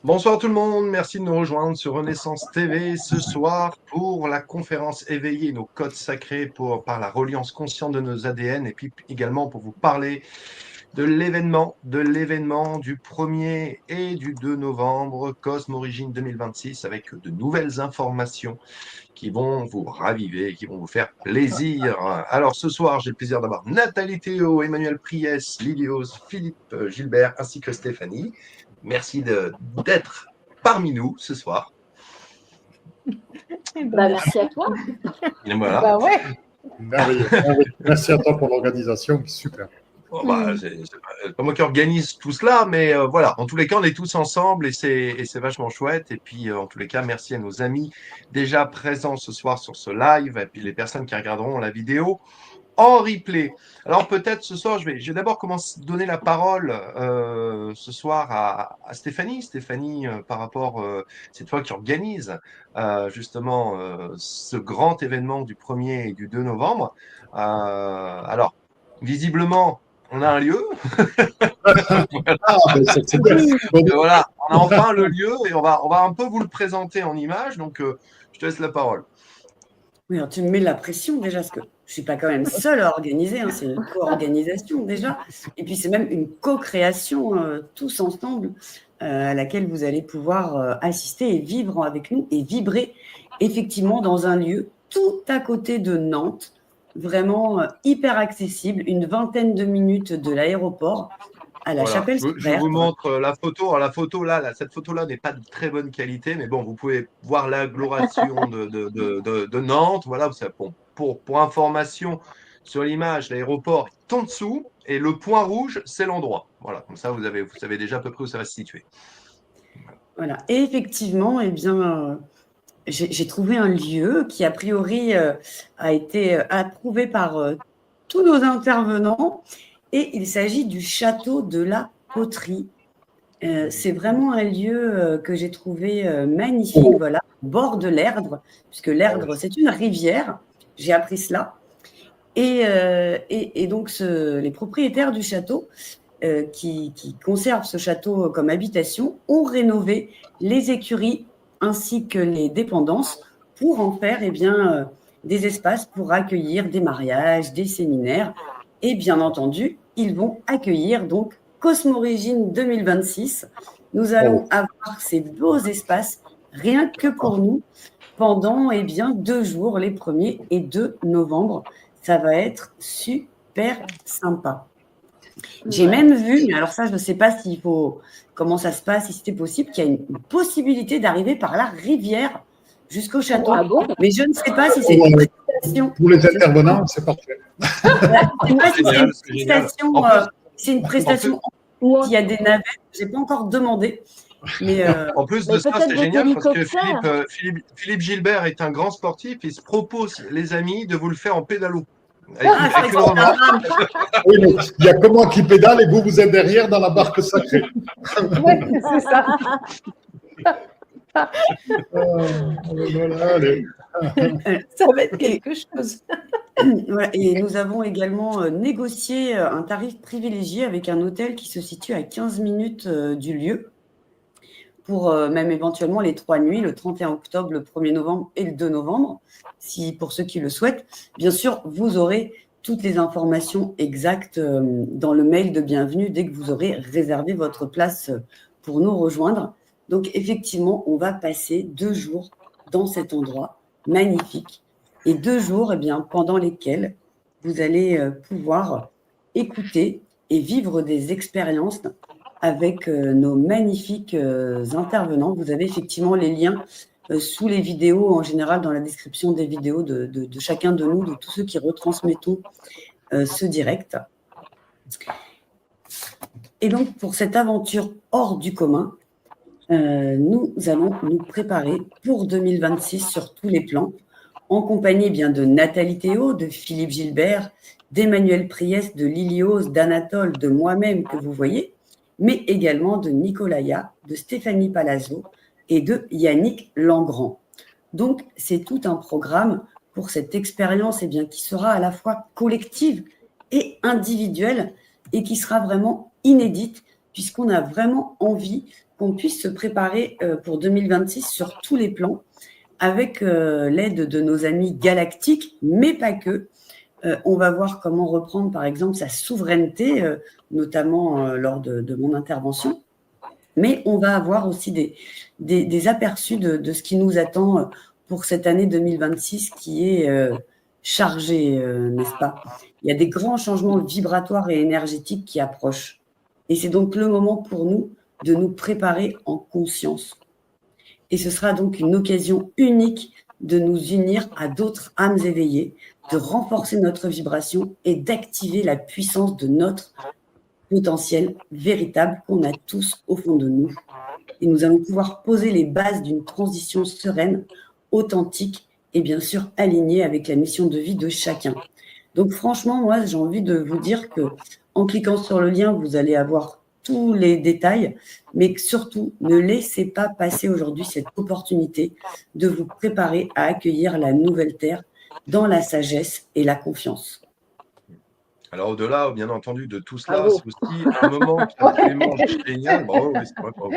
Bonsoir tout le monde, merci de nous rejoindre sur Renaissance TV ce soir pour la conférence Éveiller nos codes sacrés par la reliance consciente de nos ADN et puis également pour vous parler de l'événement du 1er et du 2 novembre, Cosme Origine 2026, avec de nouvelles informations qui vont vous raviver, qui vont vous faire plaisir. Alors ce soir, j'ai le plaisir d'avoir Nathalie Théo, Emmanuel Priès, Lilios, Philippe Gilbert ainsi que Stéphanie. Merci d'être parmi nous ce soir. Merci à toi. Et voilà. Ouais. Merveilleux. Merci à toi pour l'organisation, super. Bon, c'est pas moi qui organise tout cela, mais voilà, en tous les cas, on est tous ensemble et c'est vachement chouette. Et puis, en tous les cas, merci à nos amis déjà présents ce soir sur ce live et puis les personnes qui regarderont la vidéo en replay. Alors peut-être ce soir, je vais d'abord commencer à donner la parole ce soir à Stéphanie. Stéphanie, par rapport, c'est toi qui organise justement ce grand événement du 1er et du 2 novembre. Alors, visiblement, on a un lieu. Voilà, on a enfin le lieu et on va un peu vous le présenter en image. Donc, je te laisse la parole. Oui, alors tu me mets la pression déjà, parce que je ne suis pas quand même seule à organiser, hein, c'est une co-organisation déjà. Et puis c'est même une co-création tous ensemble à laquelle vous allez pouvoir assister et vivre avec nous et vibrer effectivement dans un lieu tout à côté de Nantes, vraiment hyper accessible, une vingtaine de minutes de l'aéroport à la Voilà. Chapelle. Je vous montre la photo. Alors, la photo là, cette photo-là n'est pas de très bonne qualité, mais bon, vous pouvez voir l'agglomération de Nantes. Voilà, pour information sur l'image, l'aéroport est en dessous et le point rouge, c'est l'endroit. Voilà, comme ça, vous savez déjà à peu près où ça va se situer. Voilà. Et effectivement, eh bien, j'ai trouvé un lieu qui, a priori, a été approuvé par tous nos intervenants. Et il s'agit du château de la Poterie. C'est vraiment un lieu que j'ai trouvé magnifique, voilà, au bord de l'Erdre, puisque l'Erdre, c'est une rivière. J'ai appris cela. Et donc, les propriétaires du château, qui conservent ce château comme habitation, ont rénové les écuries ainsi que les dépendances pour en faire des espaces pour accueillir des mariages, des séminaires. Et bien entendu, ils vont accueillir donc Cosme Origine 2026. Nous allons avoir ces beaux espaces rien que pour nous pendant 2 jours, les 1er et 2 novembre. Ça va être super sympa. J'ai même vu, mais alors ça, je ne sais pas comment ça se passe, si c'était possible, qu'il y a une possibilité d'arriver par la rivière jusqu'au château. Ah bon ? Mais je ne sais pas si c'est une prestation. Pour les intervenants, c'est parfait. Je ne sais pas si c'est une prestation, c'est une prestation où il y a des navettes. Je n'ai pas encore demandé. Mais en plus de ça, c'est génial parce que Philippe Gilbert est un grand sportif. Il se propose, les amis, de vous le faire en pédalo. Oui, mais il n'y a que moi qui pédale et vous êtes derrière dans la barque sacrée. Oui, c'est ça. Ça va être quelque chose. Voilà, et nous avons également négocié un tarif privilégié avec un hôtel qui se situe à 15 minutes du lieu pour même éventuellement les 3 nuits, le 31 octobre, le 1er novembre et le 2 novembre, pour ceux qui le souhaitent. Bien sûr, vous aurez toutes les informations exactes dans le mail de bienvenue dès que vous aurez réservé votre place pour nous rejoindre. Donc, effectivement, on va passer 2 jours dans cet endroit magnifique et 2 jours pendant lesquels vous allez pouvoir écouter et vivre des expériences avec nos magnifiques intervenants. Vous avez effectivement les liens sous les vidéos, en général dans la description des vidéos de chacun de nous, de tous ceux qui retransmettons ce direct. Et donc, pour cette aventure hors du commun, nous allons nous préparer pour 2026 sur tous les plans, en compagnie de Nathalie Théo, de Philippe Gilbert, d'Emmanuel Priès, de Lilios, d'Anatole, de moi-même que vous voyez, mais également de Nicolaya, de Stéphanie Palazzo et de Yannick Langrand. Donc, c'est tout un programme pour cette expérience qui sera à la fois collective et individuelle et qui sera vraiment inédite puisqu'on a vraiment envie qu'on puisse se préparer pour 2026 sur tous les plans, avec l'aide de nos amis galactiques, mais pas que. On va voir comment reprendre, par exemple, sa souveraineté, notamment lors de mon intervention. Mais on va avoir aussi des aperçus de ce qui nous attend pour cette année 2026 qui est chargée, n'est-ce pas? Il y a des grands changements vibratoires et énergétiques qui approchent. Et c'est donc le moment pour nous de nous préparer en conscience. Et ce sera donc une occasion unique de nous unir à d'autres âmes éveillées, de renforcer notre vibration et d'activer la puissance de notre potentiel véritable qu'on a tous au fond de nous. Et nous allons pouvoir poser les bases d'une transition sereine, authentique et bien sûr alignée avec la mission de vie de chacun. Donc franchement, moi, j'ai envie de vous dire que en cliquant sur le lien, vous allez avoir tous les détails, mais surtout, ne laissez pas passer aujourd'hui cette opportunité de vous préparer à accueillir la nouvelle Terre dans la sagesse et la confiance. Alors, au-delà, bien entendu, de tout cela, c'est aussi un moment qui est absolument génial. Bravo, oui, c'est vrai, bravo.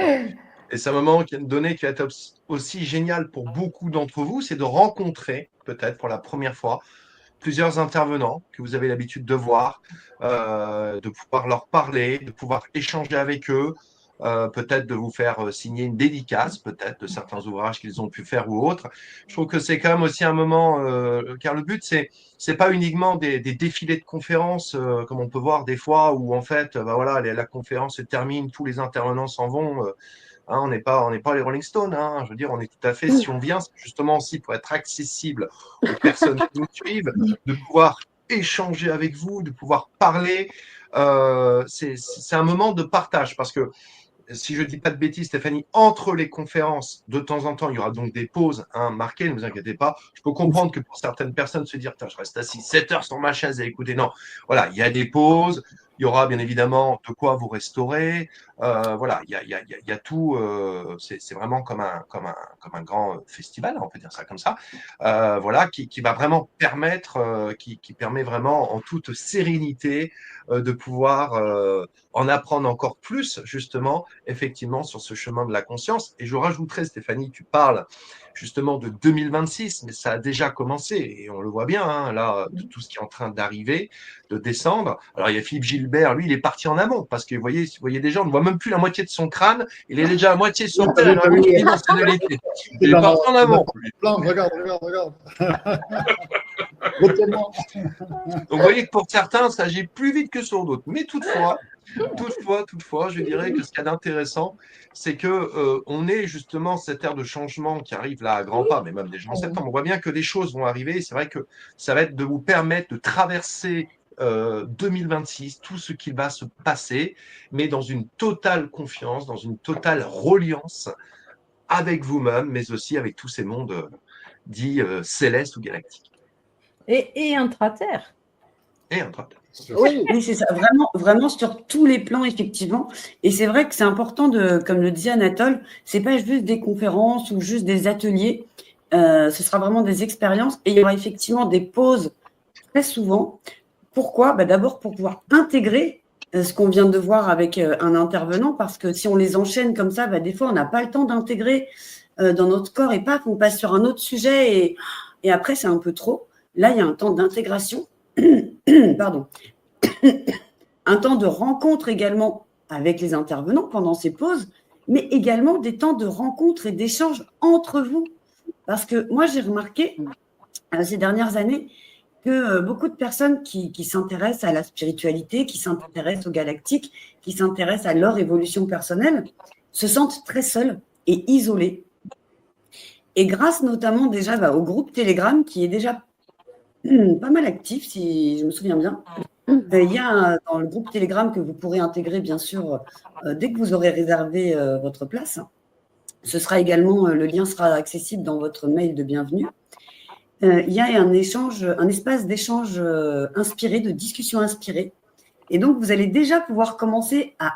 Et c'est un moment qui va être aussi génial pour beaucoup d'entre vous, c'est de rencontrer, peut-être pour la première fois, plusieurs intervenants que vous avez l'habitude de voir, de pouvoir leur parler, de pouvoir échanger avec eux, peut-être de vous faire signer une dédicace, peut-être de certains ouvrages qu'ils ont pu faire ou autres. Je trouve que c'est quand même aussi un moment, car le but, c'est pas uniquement des défilés de conférences, comme on peut voir des fois, où en fait, voilà, la conférence se termine, tous les intervenants s'en vont. Hein, on n'est pas les Rolling Stones. Hein, je veux dire, on est tout à fait, si on vient, c'est justement aussi pour être accessible aux personnes qui nous suivent, de pouvoir échanger avec vous, de pouvoir parler. C'est un moment de partage parce que si je ne dis pas de bêtises, Stéphanie, entre les conférences, de temps en temps, il y aura donc des pauses marquées, ne vous inquiétez pas. Je peux comprendre que pour certaines personnes se dire, je reste assis 7 heures sur ma chaise et écouter. Non, voilà, il y a des pauses, il y aura bien évidemment de quoi vous restaurer. Voilà, il y a tout. C'est vraiment comme un grand festival, on peut dire ça comme ça. Voilà, qui va vraiment permettre, qui permet vraiment en toute sérénité de pouvoir en apprendre encore plus, justement, effectivement, sur ce chemin de la conscience. Et je rajouterais, Stéphanie, tu parles justement de 2026, mais ça a déjà commencé, et on le voit bien, hein, là, de tout ce qui est en train d'arriver, de descendre. Alors, il y a Philippe Gilbert, lui, il est parti en amont, parce que vous voyez déjà, on ne voit même plus la moitié de son crâne, il est déjà à moitié sur terre, dans la dimensionnalité. Il est parti en amont. Regarde. Donc, vous voyez que pour certains, ça agit plus vite que sur d'autres. Mais toutefois, je dirais que ce qu'il y a d'intéressant, c'est que on est justement cette ère de changement qui arrive là à grands pas, mais même déjà en septembre. On voit bien que des choses vont arriver. C'est vrai que ça va être de vous permettre de traverser 2026, tout ce qui va se passer, mais dans une totale confiance, dans une totale reliance avec vous-même, mais aussi avec tous ces mondes dits célestes ou galactiques. Et intra-terre. Et intra-terre. Oui, c'est ça, vraiment sur tous les plans, effectivement. Et c'est vrai que c'est important comme le disait Anatole, c'est pas juste des conférences ou juste des ateliers, ce sera vraiment des expériences et il y aura effectivement des pauses très souvent. Pourquoi ? D'abord pour pouvoir intégrer ce qu'on vient de voir avec un intervenant, parce que si on les enchaîne comme ça, des fois on n'a pas le temps d'intégrer dans notre corps et paf, on passe sur un autre sujet et après c'est un peu trop. Là, il y a un temps d'intégration, pardon, un temps de rencontre également avec les intervenants pendant ces pauses, mais également des temps de rencontre et d'échange entre vous. Parce que moi, j'ai remarqué ces dernières années que beaucoup de personnes qui s'intéressent à la spiritualité, qui s'intéressent au galactique, qui s'intéressent à leur évolution personnelle, se sentent très seules et isolées. Et grâce notamment déjà au groupe Telegram, qui est déjà pas mal actif, si je me souviens bien. Il y a dans le groupe Telegram que vous pourrez intégrer, bien sûr, dès que vous aurez réservé votre place. Ce sera également, le lien sera accessible dans votre mail de bienvenue. Il y a un espace d'échange inspiré, de discussion inspirée. Et donc, vous allez déjà pouvoir commencer à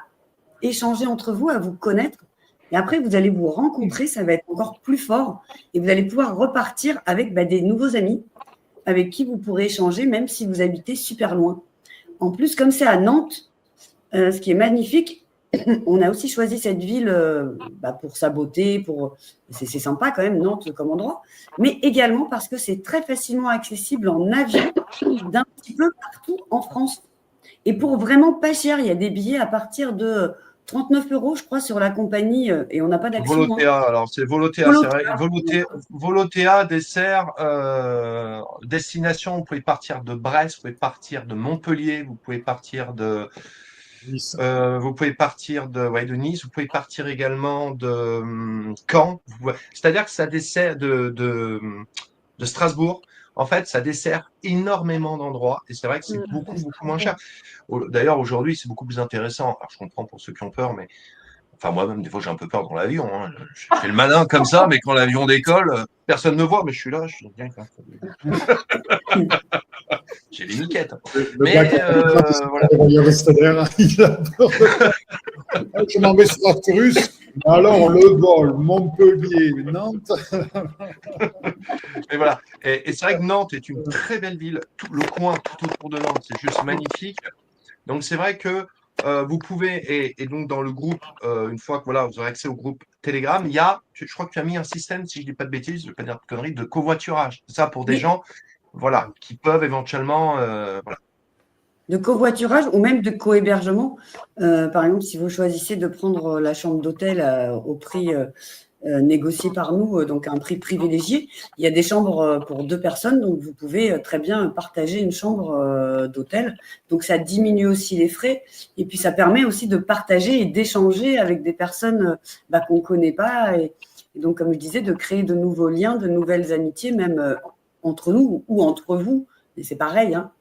échanger entre vous, à vous connaître. Et après, vous allez vous rencontrer, ça va être encore plus fort. Et vous allez pouvoir repartir avec des nouveaux amis avec qui vous pourrez échanger, même si vous habitez super loin. En plus, comme c'est à Nantes, ce qui est magnifique, on a aussi choisi cette ville pour sa beauté, c'est sympa quand même, Nantes comme endroit, mais également parce que c'est très facilement accessible en avion d'un petit peu partout en France. Et pour vraiment pas cher, il y a des billets à partir de 39 €, je crois, sur la compagnie, et on n'a pas d'action. Volotea, alors c'est Volotea, c'est vrai. Volotea dessert destination. Vous pouvez partir de Brest, vous pouvez partir de Montpellier, vous pouvez partir de Nice. de Nice, vous pouvez partir également de Caen. C'est-à-dire que ça dessert de Strasbourg. En fait, ça dessert énormément d'endroits et c'est vrai que c'est beaucoup moins cher. D'ailleurs, aujourd'hui, c'est beaucoup plus intéressant. Alors, je comprends pour ceux qui ont peur, mais enfin, moi-même, des fois, j'ai un peu peur dans l'avion. Hein. Je fais le malin comme ça, mais quand l'avion décolle, personne ne me voit, mais je suis là. Je suis bien. J'ai les miquettes. Mais voilà. Je m'en vais sur Arcturus. Alors, le vol, Montpellier, Nantes. Mais voilà. Et c'est vrai que Nantes est une très belle ville. Tout le coin tout autour de Nantes, c'est juste magnifique. Donc, c'est vrai que vous pouvez, et donc dans le groupe, une fois que voilà, vous aurez accès au groupe Telegram, il y a, je crois que tu as mis un système, si je ne dis pas de bêtises, je ne vais pas dire de conneries, de covoiturage. C'est ça pour des gens voilà, qui peuvent éventuellement. Voilà. De covoiturage ou même de co-hébergement. Par exemple, si vous choisissez de prendre la chambre d'hôtel au prix négocié par nous, donc un prix privilégié, il y a des chambres pour 2 personnes, donc vous pouvez très bien partager une chambre d'hôtel. Donc ça diminue aussi les frais et puis ça permet aussi de partager et d'échanger avec des personnes qu'on ne connaît pas. Et donc, comme je disais, de créer de nouveaux liens, de nouvelles amitiés, même entre nous ou entre vous. Et c'est pareil, hein.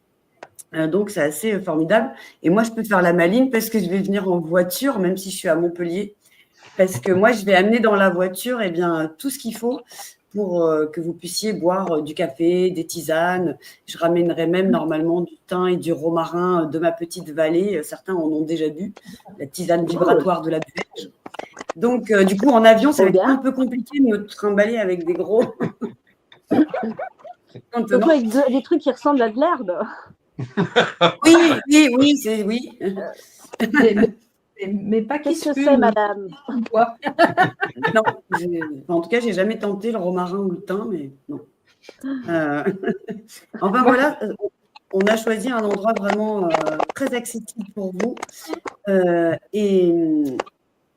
Donc, c'est assez formidable. Et moi, je peux faire la maline parce que je vais venir en voiture, même si je suis à Montpellier. Parce que moi, je vais amener dans la voiture tout ce qu'il faut pour que vous puissiez boire du café, des tisanes. Je ramènerai même normalement du thym et du romarin de ma petite vallée. Certains en ont déjà bu, la tisane vibratoire de la Buège. Donc, du coup, en avion, ça va être un peu compliqué de me trimballer avec des gros. Surtout avec des trucs qui ressemblent à de l'herbe. Oui. Mais pas Qu'est-ce que c'est, madame? Non, en tout cas, j'ai jamais tenté le romarin ou le thym, mais non. Enfin voilà, on a choisi un endroit vraiment très accessible pour vous, et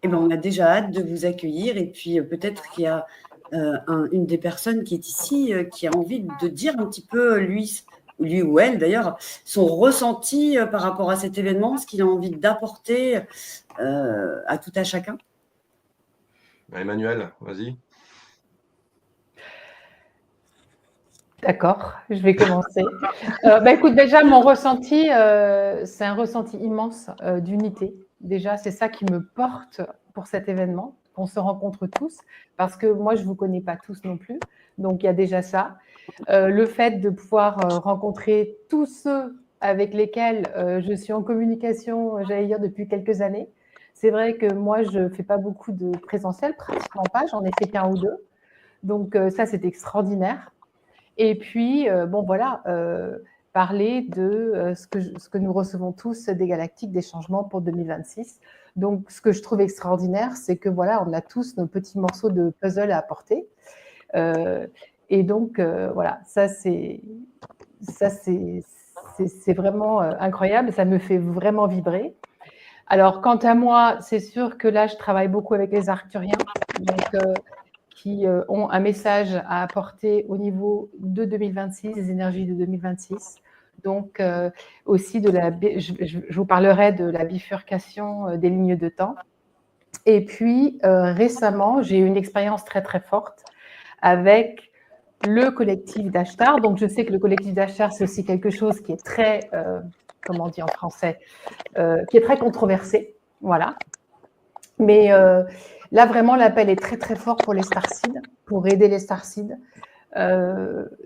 on a déjà hâte de vous accueillir. Et puis peut-être qu'il y a une des personnes qui est ici qui a envie de dire un petit peu lui ou elle d'ailleurs, son ressenti par rapport à cet événement, ce qu'il a envie d'apporter à tout à chacun. Emmanuel, vas-y. D'accord, je vais commencer. Écoute, déjà, mon ressenti, c'est un ressenti immense d'unité. Déjà, c'est ça qui me porte pour cet événement, qu'on se rencontre tous, parce que moi, je ne vous connais pas tous non plus. Donc, il y a déjà ça. Le fait de pouvoir rencontrer tous ceux avec lesquels je suis en communication, j'allais dire, depuis quelques années. C'est vrai que moi, je ne fais pas beaucoup de présentiel, pratiquement pas. J'en ai fait qu'un ou deux. Donc, ça, c'est extraordinaire. Et puis, parler de ce que nous recevons tous des Galactiques, des changements pour 2026. Donc, ce que je trouve extraordinaire, c'est que voilà, on a tous nos petits morceaux de puzzle à apporter. Et donc, voilà, ça c'est vraiment incroyable. Ça me fait vraiment vibrer. Alors, quant à moi, c'est sûr que là, je travaille beaucoup avec les Arcturiens. Donc, qui ont un message à apporter au niveau de 2026, des énergies de 2026. Donc, aussi, je vous parlerai de la bifurcation des lignes de temps. Et puis, récemment, j'ai eu une expérience très, très forte avec le collectif d'Ashtar. Donc, je sais que le collectif d'Ashtar, c'est aussi quelque chose qui est très, comment on dit en français, qui est très controversé. Voilà. Mais là, vraiment, l'appel est très, très fort pour les starseeds, pour aider les starseeds,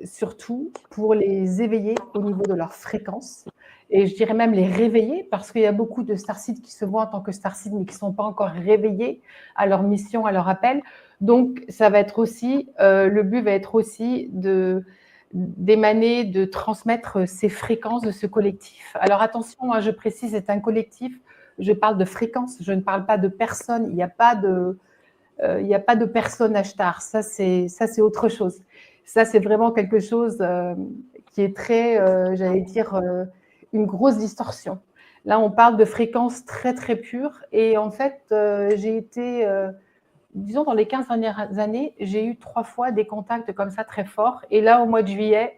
surtout pour les éveiller au niveau de leur fréquence. Et je dirais même les réveiller, parce qu'il y a beaucoup de starseeds qui se voient en tant que starseeds, mais qui ne sont pas encore réveillés à leur mission, à leur appel. Donc, ça va être aussi, le but va être aussi d'émaner, de transmettre ces fréquences de ce collectif. Alors, attention, je précise, c'est un collectif je parle de fréquence, je ne parle pas de personne. Il n'y a pas de personne Ashtar. Ça, c'est autre chose. Ça, c'est vraiment quelque chose qui est très, j'allais dire, une grosse distorsion. Là, on parle de fréquences très, très pures. Et en fait, j'ai été, disons, dans les 15 dernières années, j'ai eu 3 fois des contacts comme ça très forts. Et là, au mois de juillet,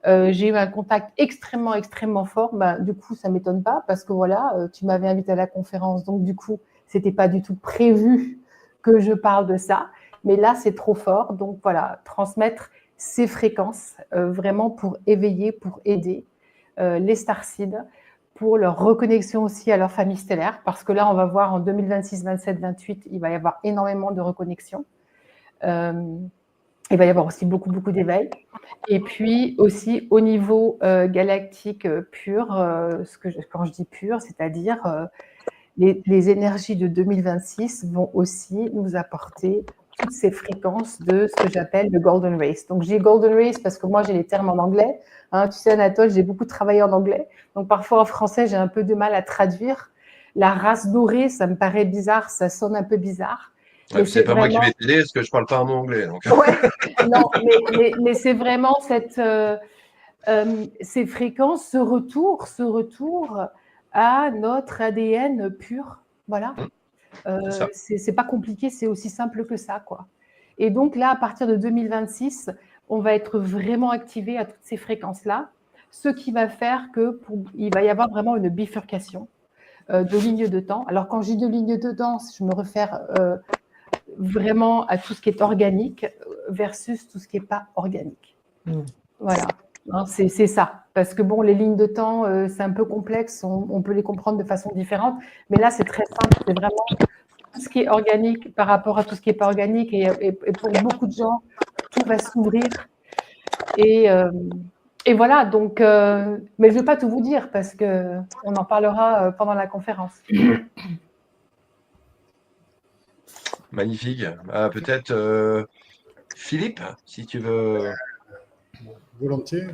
j'ai eu un contact extrêmement, extrêmement fort. Ben, du coup, ça ne m'étonne pas parce que voilà, tu m'avais invité à la conférence. Donc, du coup, ce n'était pas du tout prévu que je parle de ça. Mais là, c'est trop fort. Donc, voilà, transmettre ces fréquences vraiment pour éveiller, pour aider les starseeds, pour leur reconnexion aussi à leur famille stellaire. Parce que là, on va voir en 2026, 27, 28, il va y avoir énormément de reconnexion. Il va y avoir aussi beaucoup, beaucoup d'éveil. Et puis aussi au niveau galactique pur, quand je dis pur, c'est-à-dire les énergies de 2026 vont aussi nous apporter toutes ces fréquences de ce que j'appelle le Golden Race. Donc, j'ai Golden Race parce que moi, j'ai les termes en anglais. Hein, tu sais, Anatole, j'ai beaucoup travaillé en anglais. Donc, parfois, en français, j'ai un peu de mal à traduire. La race dorée, ça me paraît bizarre, ça sonne un peu bizarre. Ouais, c'est pas vraiment... moi qui vais t'aider parce que je ne parle pas un mot anglais. Donc... Ouais, non, mais c'est vraiment ces fréquences, ce retour à notre ADN pur. Voilà. C'est pas compliqué, c'est aussi simple que ça, quoi. Et donc là, à partir de 2026, on va être vraiment activé à toutes ces fréquences-là, ce qui va faire il va y avoir vraiment une bifurcation de lignes de temps. Alors, quand je dis de lignes de temps, je me réfère vraiment à tout ce qui est organique versus tout ce qui n'est pas organique. Voilà. Hein, c'est ça. Parce que bon, les lignes de temps, c'est un peu complexe, on peut les comprendre de façon différente, mais là, c'est très simple. C'est vraiment tout ce qui est organique par rapport à tout ce qui n'est pas organique. Et pour beaucoup de gens, tout va s'ouvrir. Et voilà, donc, mais je ne vais pas tout vous dire parce qu'on en parlera pendant la conférence. Magnifique. Peut-être Philippe, si tu veux. Volontiers.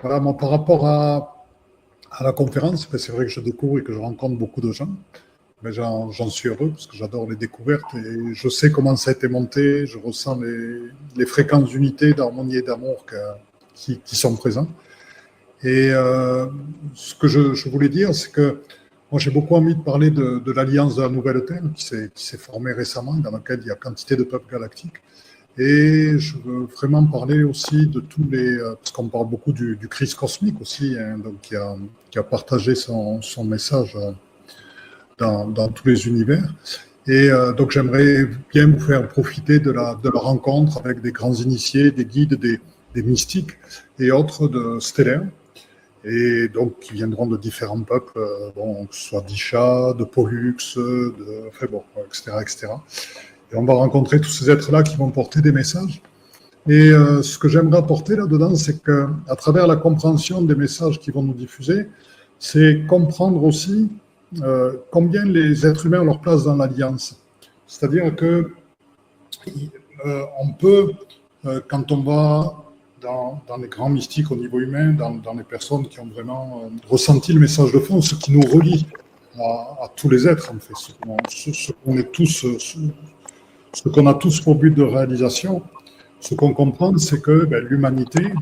Voilà, moi, par rapport à la conférence, c'est vrai que je découvre et que je rencontre beaucoup de gens. Mais j'en suis heureux parce que j'adore les découvertes et je sais comment ça a été monté. Je ressens les fréquences d'unité, d'harmonie et d'amour qui sont présents. Et ce que je voulais dire, c'est que moi, j'ai beaucoup envie de parler de l'Alliance de la Nouvelle Terre qui s'est formée récemment, dans laquelle il y a quantité de peuples galactiques. Et je veux vraiment parler aussi de tous parce qu'on parle beaucoup du Christ cosmique aussi, hein, donc qui a partagé son message dans tous les univers. Et donc j'aimerais bien vous faire profiter de la rencontre avec des grands initiés, des guides, des mystiques et autres de stellaires. Et donc qui viendront de différents peuples, que ce soit d'Isha, de Pollux, etc. Et on va rencontrer tous ces êtres-là qui vont porter des messages. Et ce que j'aimerais apporter là-dedans, c'est qu'à travers la compréhension des messages qu'ils vont nous diffuser, c'est comprendre aussi combien les êtres humains ont leur place dans l'Alliance. C'est-à-dire que on peut, quand on va dans les grands mystiques au niveau humain, dans les personnes qui ont vraiment ressenti le message de fond, ce qui nous relie à tous les êtres, en fait, ce qu'on est tous... Ce qu'on a tous pour but de réalisation, ce qu'on comprend, c'est que l'humanité,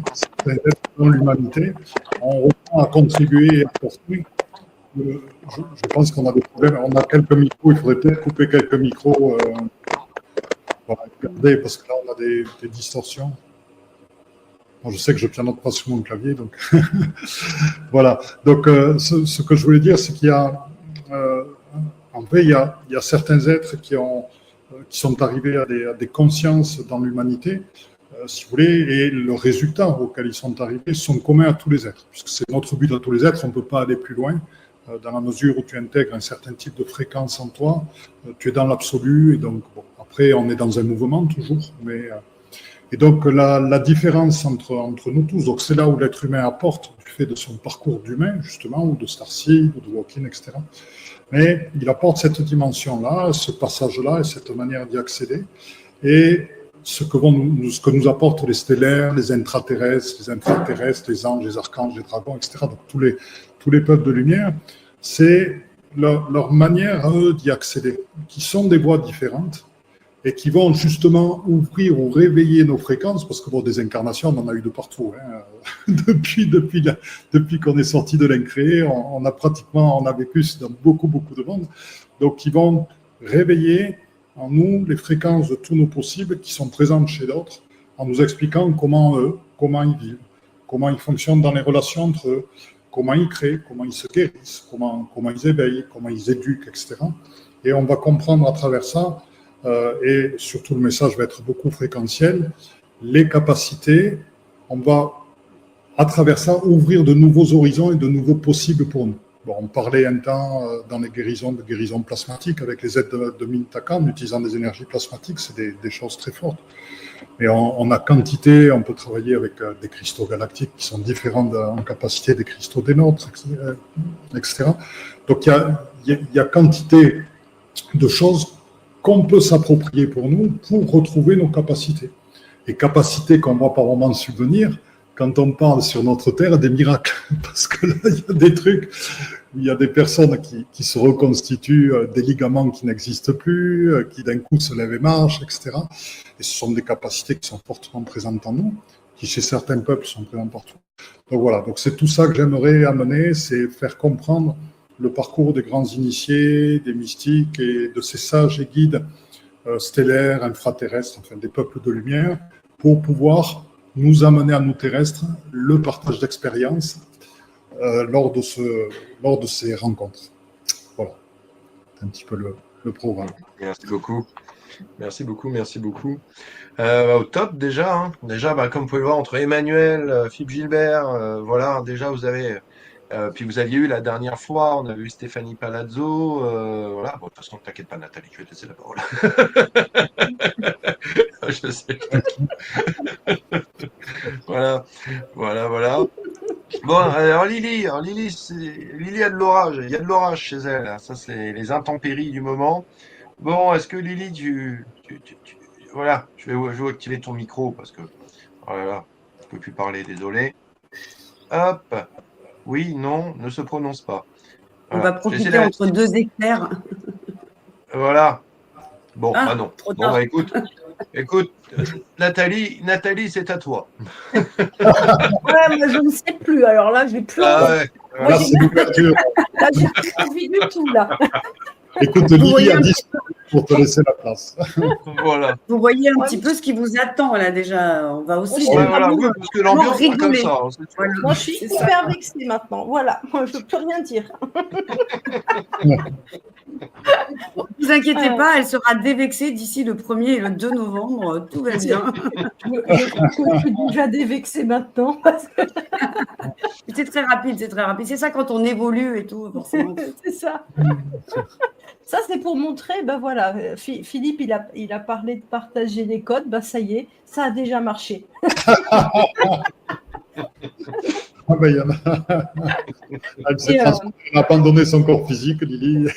dans l'humanité, on reprend à contribuer et à porter. Je pense qu'on a des problèmes. On a quelques micros, il faudrait peut-être couper quelques micros. Regardez, parce que là, on a des distorsions. Bon, je sais que je pianote pas sur mon clavier, donc voilà. Donc, ce que je voulais dire, c'est qu'il y a, en fait, il y a certains êtres qui sont arrivés à des consciences dans l'humanité, si vous voulez, et le résultat auquel ils sont arrivés sont communs à tous les êtres, puisque c'est notre but à tous les êtres, on ne peut pas aller plus loin, dans la mesure où tu intègres un certain type de fréquence en toi, tu es dans l'absolu, et donc, bon, après, on est dans un mouvement toujours, mais... Et donc, la différence entre nous tous, donc c'est là où l'être humain apporte, du fait de son parcours d'humain, justement, ou de starseed, ou de walk-in, etc., mais il apporte cette dimension-là, ce passage-là et cette manière d'y accéder. Et ce que nous apportent les stellaires, les intraterrestres, les anges, les archanges, les dragons, etc., donc tous les peuples de lumière, c'est leur manière à eux d'y accéder, qui sont des voies différentes et qui vont justement ouvrir ou réveiller nos fréquences, parce que bon, des incarnations, on en a eu de partout. Hein. Depuis qu'on est sorti de l'incréé, on a vécu dans beaucoup de monde. Donc, ils vont réveiller en nous les fréquences de tous nos possibles qui sont présentes chez d'autres, en nous expliquant comment ils vivent, comment ils fonctionnent dans les relations entre eux, comment ils créent, comment ils se guérissent, comment ils éveillent, comment ils éduquent, etc. Et on va comprendre à travers ça, et surtout le message va être beaucoup fréquentiel, les capacités, on va à travers ça ouvrir de nouveaux horizons et de nouveaux possibles pour nous. Bon, on parlait un temps dans les guérisons plasmatiques avec les aides de Mintaka, en utilisant des énergies plasmatiques, c'est des choses très fortes. Mais on a quantité, on peut travailler avec des cristaux galactiques qui sont différents en capacité des cristaux des nôtres, etc. Donc il y a quantité de choses qu'on peut s'approprier pour nous pour retrouver nos capacités. Et capacités qu'on voit par moments subvenir quand on parle sur notre Terre des miracles. Parce que là, il y a des trucs, il y a des personnes qui se reconstituent des ligaments qui n'existent plus, qui d'un coup se lèvent et marchent, etc. Et ce sont des capacités qui sont fortement présentes en nous, qui chez certains peuples sont présentes partout. Donc voilà, donc c'est tout ça que j'aimerais amener, c'est faire comprendre le parcours des grands initiés, des mystiques et de ces sages et guides stellaires, infraterrestres, enfin des peuples de lumière, pour pouvoir nous amener à nous terrestres le partage d'expériences lors de ces rencontres. Voilà, c'est un petit peu le programme. Merci beaucoup. Merci beaucoup. Au top déjà, hein. Déjà, comme vous pouvez le voir, entre Emmanuel, Philippe Gilbert, voilà, déjà vous avez... puis vous aviez eu la dernière fois, on avait eu Stéphanie Palazzo, voilà. Bon, de toute façon, t'inquiète pas, Nathalie, je vais te laisser la parole. Je sais. Voilà. Bon, alors Lily, Lily a de l'orage, il y a de l'orage chez elle, hein. Ça, c'est les intempéries du moment. Bon, est-ce que Lily, voilà, je vais activer ton micro parce que, voilà, je ne peux plus parler, désolé. Hop. Oui, non, ne se prononce pas. On va profiter entre deux éclairs. Voilà. Bon, non. Bon, écoute, Nathalie, c'est à toi. Ouais, moi je ne sais plus. Alors là, je vais plus. Ouais. Là, c'est l'ouverture. Là, j'ai plus envie du tout là. Écoute, Lily a 10 pour te laisser la place. Voilà. Vous voyez un petit peu ce qui vous attend là déjà. On va aussi. Oui, parce que l'ambiance est comme ça. Voilà. Moi, je suis hyper vexée maintenant. Voilà, moi, je ne peux plus rien dire. Ne vous inquiétez pas, elle sera dévexée d'ici le 1er et le 2 novembre. Tout va bien. Je crois que je suis déjà dévexée maintenant. Parce que... C'est très rapide. C'est ça quand on évolue et tout, forcément. C'est ça. Ça, c'est pour montrer, voilà, Philippe, il a parlé de partager les codes, ça y est, ça a déjà marché. Il y en a. Elle s'est transformée, elle a abandonné son corps physique, Lily.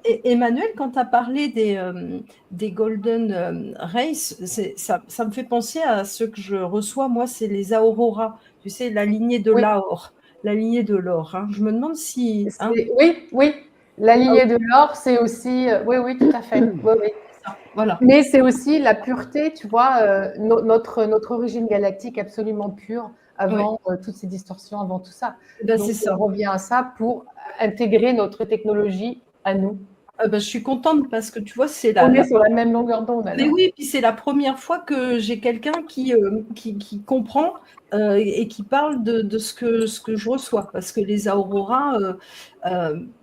Et Emmanuel, quand tu as parlé des Golden Race, ça me fait penser à ce que je reçois, moi, c'est les Aurora, tu sais, la lignée de l'or. La lignée de l'or. Hein. Je me demande si... Hein. Oui. La lignée de l'or, c'est aussi... Oui, tout à fait. Oui. Voilà. Mais c'est aussi la pureté, tu vois, notre origine galactique absolument pure avant toutes ces distorsions, avant tout ça. Donc, c'est ça. On revient à ça pour intégrer notre technologie à nous. Je suis contente parce que tu vois, on est sur la même longueur d'onde. Mais oui, puis c'est la première fois que j'ai quelqu'un qui comprend et qui parle de ce que je reçois. Parce que les auroras,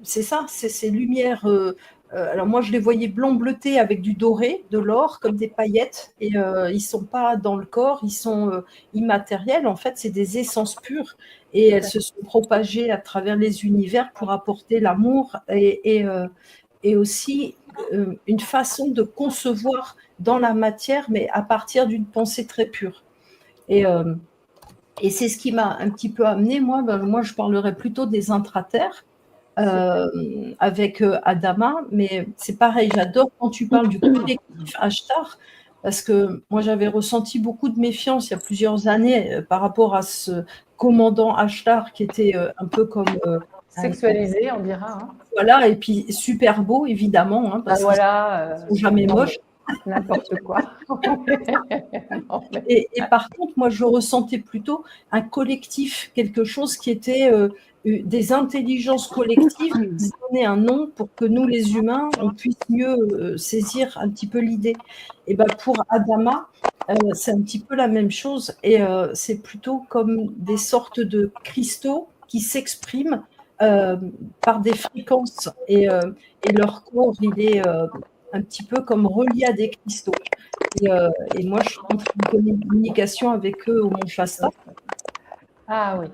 c'est ça, c'est ces lumières. Alors moi, je les voyais blanc bleutés avec du doré, de l'or, comme des paillettes. Et ils ne sont pas dans le corps, ils sont immatériels. En fait, c'est des essences pures. Et elles se sont propagées à travers les univers pour apporter l'amour et aussi une façon de concevoir dans la matière, mais à partir d'une pensée très pure. Et c'est ce qui m'a un petit peu amené, moi, je parlerais plutôt des intraterres avec Adama, mais c'est pareil, j'adore quand tu parles du collectif Ashtar, parce que moi, j'avais ressenti beaucoup de méfiance il y a plusieurs années par rapport à ce commandant Ashtar qui était un peu comme Sexualisé, on dira. Hein. Voilà, et puis super beau, évidemment. Hein, parce voilà. qu'ils sont jamais moches. N'importe quoi. Non, et par contre, moi, je ressentais plutôt un collectif, quelque chose qui était des intelligences collectives qui se donnaient un nom pour que nous, les humains, on puisse mieux saisir un petit peu l'idée. Et ben pour Adama, c'est un petit peu la même chose. Et c'est plutôt comme des sortes de cristaux qui s'expriment par des fréquences. Et leur corps, il est un petit peu comme relié à des cristaux. Et moi, je suis en communication avec eux au Mont Shasta. Ah oui.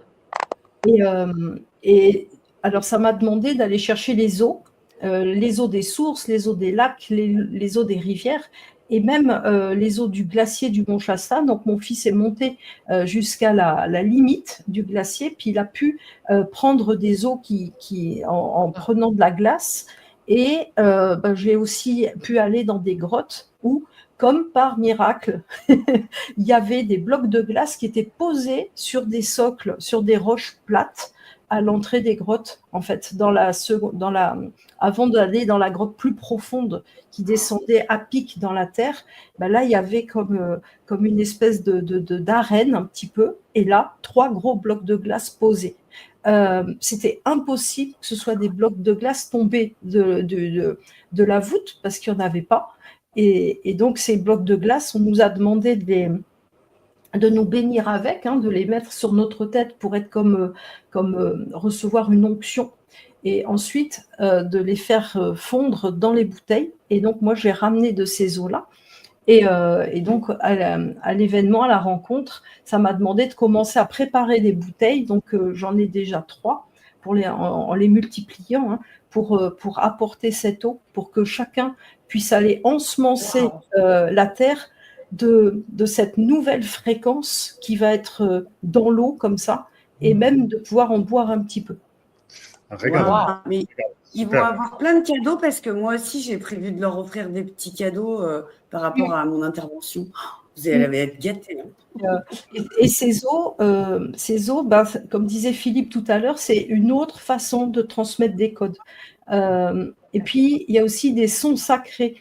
Et alors, ça m'a demandé d'aller chercher les eaux des sources, les eaux des lacs, les eaux des rivières, et même les eaux du glacier du Mont Shasta. Donc, mon fils est monté jusqu'à la limite du glacier, puis il a pu prendre des eaux en prenant de la glace. Et j'ai aussi pu aller dans des grottes où, comme par miracle, il y avait des blocs de glace qui étaient posés sur des socles, sur des roches plates, à l'entrée des grottes, en fait, avant d'aller dans la grotte plus profonde qui descendait à pic dans la terre. Là, il y avait comme une espèce d'arène un petit peu, et là, 3 gros blocs de glace posés. C'était impossible que ce soit des blocs de glace tombés de la voûte parce qu'il n'y en avait pas. Et donc, ces blocs de glace, on nous a demandé de nous bénir avec, de les mettre sur notre tête pour être comme recevoir une onction. Et ensuite, de les faire fondre dans les bouteilles. Et donc, moi, j'ai ramené de ces eaux-là. Et donc, à l'événement, à la rencontre, ça m'a demandé de commencer à préparer des bouteilles. Donc, j'en ai déjà 3 en les multipliant pour apporter cette eau, pour que chacun puisse aller ensemencer la terre de cette nouvelle fréquence qui va être dans l'eau comme ça, et même de pouvoir en boire un petit peu. Wow. Mais ils vont avoir plein de cadeaux parce que moi aussi, j'ai prévu de leur offrir des petits cadeaux par rapport à mon intervention. Vous allez être gâtés. Hein. Et ces eaux, comme disait Philippe tout à l'heure, c'est une autre façon de transmettre des codes. Et puis, il y a aussi des sons sacrés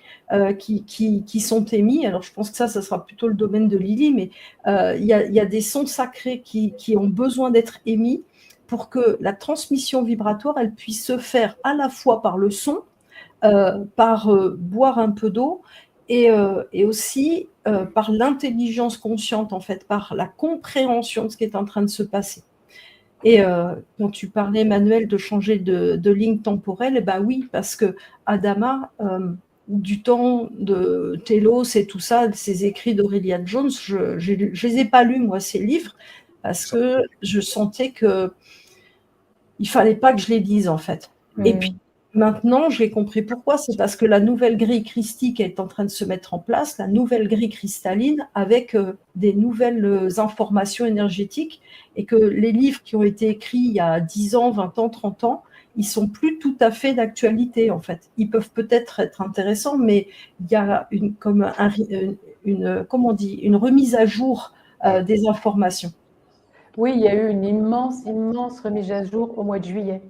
qui sont émis. Alors, je pense que ça sera plutôt le domaine de Lily, mais il y a des sons sacrés qui ont besoin d'être émis pour que la transmission vibratoire, elle puisse se faire à la fois par le son, par boire un peu d'eau, et aussi par l'intelligence consciente, en fait, par la compréhension de ce qui est en train de se passer. Et quand tu parlais, Emmanuel, de changer de ligne temporelle, oui, parce que Adama, du temps de Telos et tout ça, ces écrits d'Aurelia Jones, je les ai pas lus, moi, ces livres, parce que je sentais que il fallait pas que je les lise, en fait. Et puis, maintenant, j'ai compris pourquoi. C'est parce que la nouvelle grille christique est en train de se mettre en place, la nouvelle grille cristalline, avec des nouvelles informations énergétiques, et que les livres qui ont été écrits il y a 10 ans, 20 ans, 30 ans, ils sont plus tout à fait d'actualité, en fait. Ils peuvent peut-être être intéressants, mais il y a une remise à jour des informations. Oui, il y a eu une immense remise à jour au mois de juillet.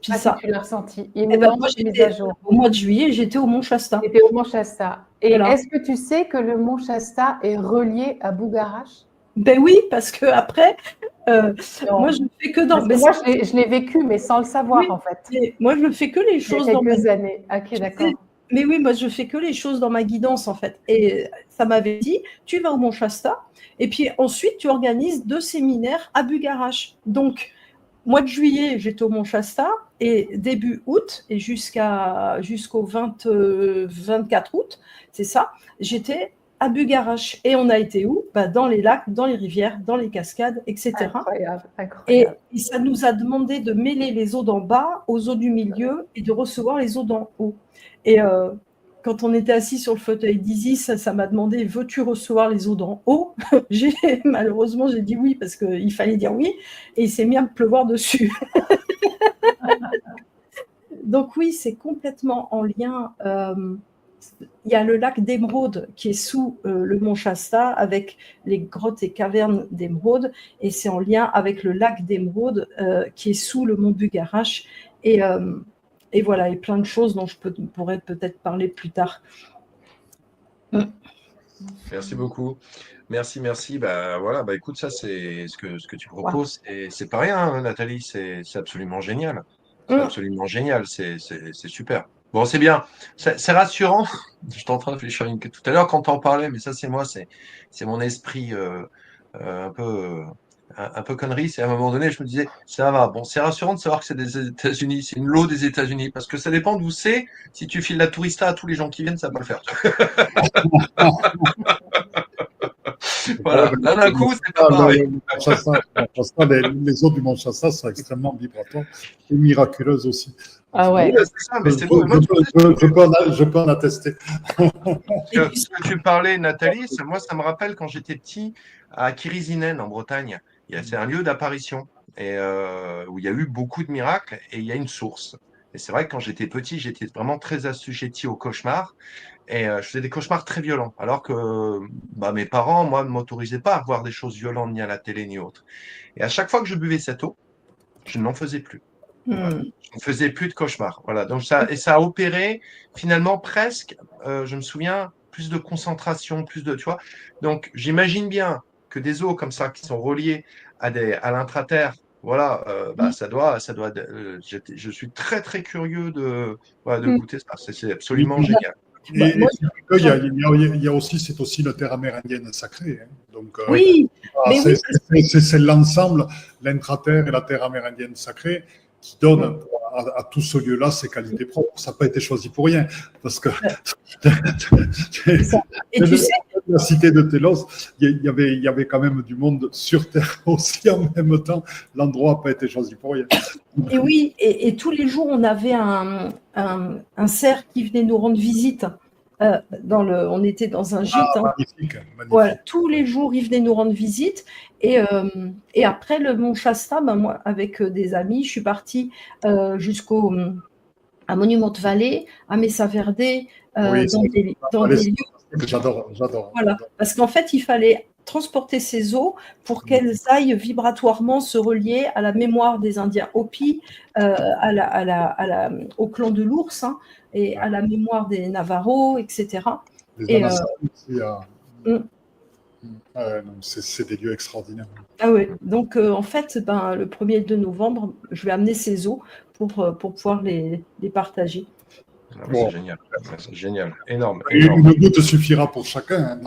C'est ça. Tu l'as ressenti. Moi, j'étais à jour. Au mois de juillet, j'étais au Mont Shasta. J'étais au Mont Shasta. Et est-ce que tu sais que le Mont Shasta est relié à Bugarash? Ben oui, parce que après, moi, je ne fais que dans. Moi, je l'ai vécu, mais sans le savoir, en fait. Moi, je ne fais que les choses dans quelques années. Ok, d'accord. Mais oui, moi, je fais que les choses dans ma guidance, en fait. Et ça m'avait dit, tu vas au Mont Shasta, et puis ensuite, tu organises 2 séminaires à Bugarash. Donc, mois de juillet, j'étais au Mont Shasta, et début août, et jusqu'au 24 août, c'est ça, j'étais à Bugarash. Et on a été où? Dans les lacs, dans les rivières, dans les cascades, etc. Incroyable. Et ça nous a demandé de mêler les eaux d'en bas aux eaux du milieu et de recevoir les eaux d'en haut. Et quand on était assis sur le fauteuil d'Isis, ça m'a demandé, veux-tu recevoir les eaux d'en haut? Malheureusement, j'ai dit oui, parce qu'il fallait dire oui, et il s'est mis à me pleuvoir dessus. Donc oui, c'est complètement en lien il y a le lac d'Émeraude qui est sous le mont Shasta avec les grottes et cavernes d'Émeraude, et c'est en lien avec le lac d'Émeraude qui est sous le mont Bugarache, et voilà, et plein de choses dont je pourrais peut-être parler plus tard. Merci beaucoup. Merci. Bah, voilà, bah, écoute, ça, c'est ce que tu proposes. Et c'est pas rien, hein, Nathalie, c'est absolument génial. C'est absolument génial, c'est super. Bon, c'est bien. C'est rassurant. J'étais en train de réfléchir tout à l'heure quand t'en parlais, mais ça, c'est moi, c'est mon esprit un peu connerie. C'est à un moment donné, je me disais, ça va. Bon, c'est rassurant de savoir que c'est des États-Unis, c'est une loi des États-Unis, parce que ça dépend d'où c'est. Si tu files la tourista à tous les gens qui viennent, ça va pas le faire. Voilà, là d'un coup, c'est pas pareil. Les eaux du Mont Shasta sont extrêmement vibratoires et miraculeuses aussi. Ah ouais. C'est ça, mais c'est bon. Je peux en attester. Ce que tu parlais, Nathalie, moi, ça me rappelle quand j'étais petit à Kirizinen, en Bretagne. C'est un lieu d'apparition et où il y a eu beaucoup de miracles et il y a une source. Et c'est vrai que quand j'étais petit, j'étais vraiment très assujetti aux cauchemars. Et je faisais des cauchemars très violents, alors que mes parents, moi, ne m'autorisaient pas à voir des choses violentes ni à la télé ni autre. Et à chaque fois que je buvais cette eau, je n'en faisais plus. Voilà. Je ne faisais plus de cauchemars. Voilà. Donc ça a opéré finalement presque, je me souviens, plus de concentration, plus de, tu vois. Donc j'imagine bien que des eaux comme ça qui sont reliées à l'intraterre, voilà, ça doit. Je suis très très curieux de goûter ça. C'est absolument génial. Et il y a aussi, c'est aussi la terre amérindienne sacrée. Hein. Donc, oui, c'est l'ensemble, l'intraterre et la terre amérindienne sacrée qui donnent à tout ce lieu-là ses qualités propres. Ça n'a pas été choisi pour rien. Parce que et tu sais, la cité de Telos, il y avait quand même du monde sur Terre aussi en même temps. L'endroit n'a pas été choisi pour rien. Et oui, et tous les jours, on avait un cerf qui venait nous rendre visite. On était dans un gîte. Magnifique. Voilà, tous les jours, il venait nous rendre visite. Et après le Mont Shasta, moi, avec des amis, je suis partie à Monument Valley, à Mesa Verde, dans des lieux. J'adore. Voilà, parce qu'en fait, il fallait transporter ces eaux pour qu'elles aillent vibratoirement se relier à la mémoire des Indiens Hopi, au clan de l'ours, hein, et à la mémoire des Navarros, etc. C'est des lieux extraordinaires. Ah ouais, donc en fait, le 1er et 2 novembre, je vais amener ces eaux pour pouvoir les partager. C'est génial, c'est génial, énorme. Une goutte suffira pour chacun.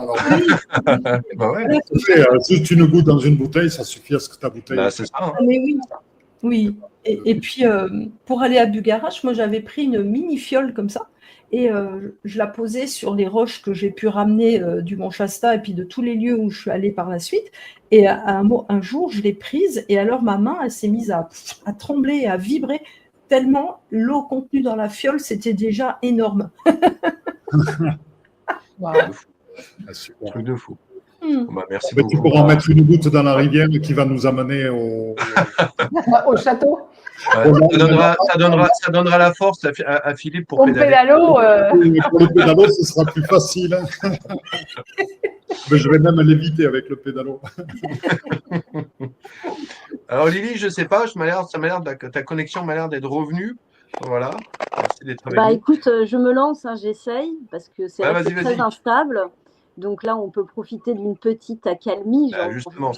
Ouais. Si une goutte dans une bouteille, ça suffit à ce que ta bouteille. C'est ça. Hein. Mais oui. Et puis, pour aller à Bugarache, moi, j'avais pris une mini fiole comme ça, et je la posais sur les roches que j'ai pu ramener du Mont Shasta et puis de tous les lieux où je suis allée par la suite. Et un jour, je l'ai prise, et alors ma main, elle s'est mise à trembler et à vibrer, tellement l'eau contenue dans la fiole, c'était déjà énorme. Wow. Truc de fou. Merci beaucoup. Tu pourras en mettre une goutte dans la rivière qui va nous amener au château. Ça donnera la force à Philippe pour pédaler. Pour le pédalo, ce sera plus facile. Mais je vais même l'éviter avec le pédalo. Alors Lily, je ne sais pas, ta connexion m'a l'air d'être revenue. Voilà. Merci d'être avec nous. Écoute, je me lance, hein, j'essaye, parce que c'est très instable. Donc là, on peut profiter d'une petite accalmie. Justement,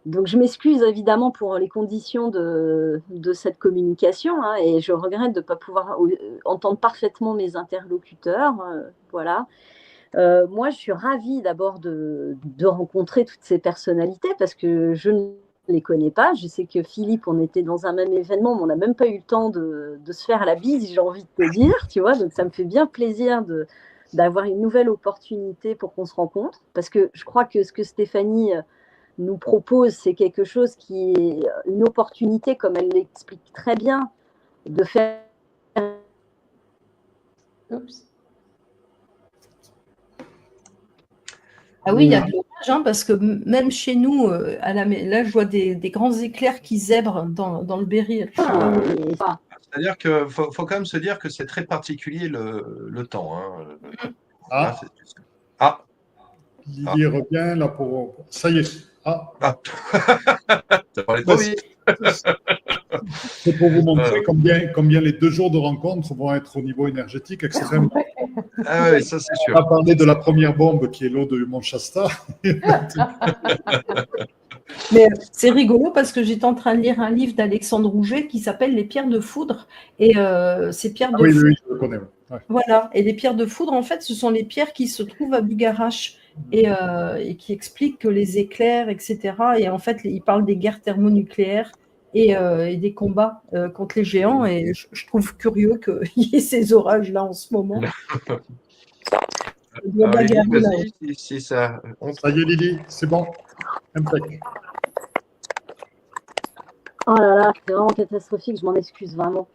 Donc je m'excuse évidemment pour les conditions de cette communication, hein, et je regrette de ne pas pouvoir entendre parfaitement mes interlocuteurs. Voilà. Moi, je suis ravie d'abord de rencontrer toutes ces personnalités parce que je ne les connais pas. Je sais que Philippe, on était dans un même événement, mais on n'a même pas eu le temps de se faire la bise, j'ai envie de te dire, tu vois. Donc ça me fait bien plaisir d'avoir une nouvelle opportunité pour qu'on se rencontre, parce que je crois que ce que Stéphanie nous propose, c'est quelque chose qui est une opportunité, comme elle l'explique très bien, de faire... Oups. Ah oui, il y a de l'orage, parce que même chez nous, là, je vois des grands éclairs qui zèbrent dans le Berry. C'est-à-dire qu'il faut quand même se dire que c'est très particulier le temps. Hein. Là, Ah, Ah, Lydie revient là pour. Ça y est. Ah, ah. Ça parlait ben, trop vite. c'est pour vous montrer combien les 2 jours de rencontre vont être au niveau énergétique extrêmement. Ah oui, ça c'est On a sûr. parlé de la première bombe qui est l'eau de Mont Shasta. Mais c'est rigolo parce que j'étais en train de lire un livre d'Alexandre Rouget qui s'appelle Les pierres de foudre. Et ces pierres Ah de oui, foudre, oui, je le connais. Ouais. voilà. Et les pierres de foudre, en fait, ce sont les pierres qui se trouvent à Bugarache et qui expliquent que les éclairs, etc. Et en fait, il parle des guerres thermonucléaires et des combats contre les géants. Et je trouve curieux qu'il y ait ces orages-là en ce moment. Il doit Alors, Lydie, bagarrer là-haut. vas-y, si ça. Ça y est, Lydie, c'est bon. Impec. Oh là là, c'est vraiment catastrophique, je m'en excuse vraiment.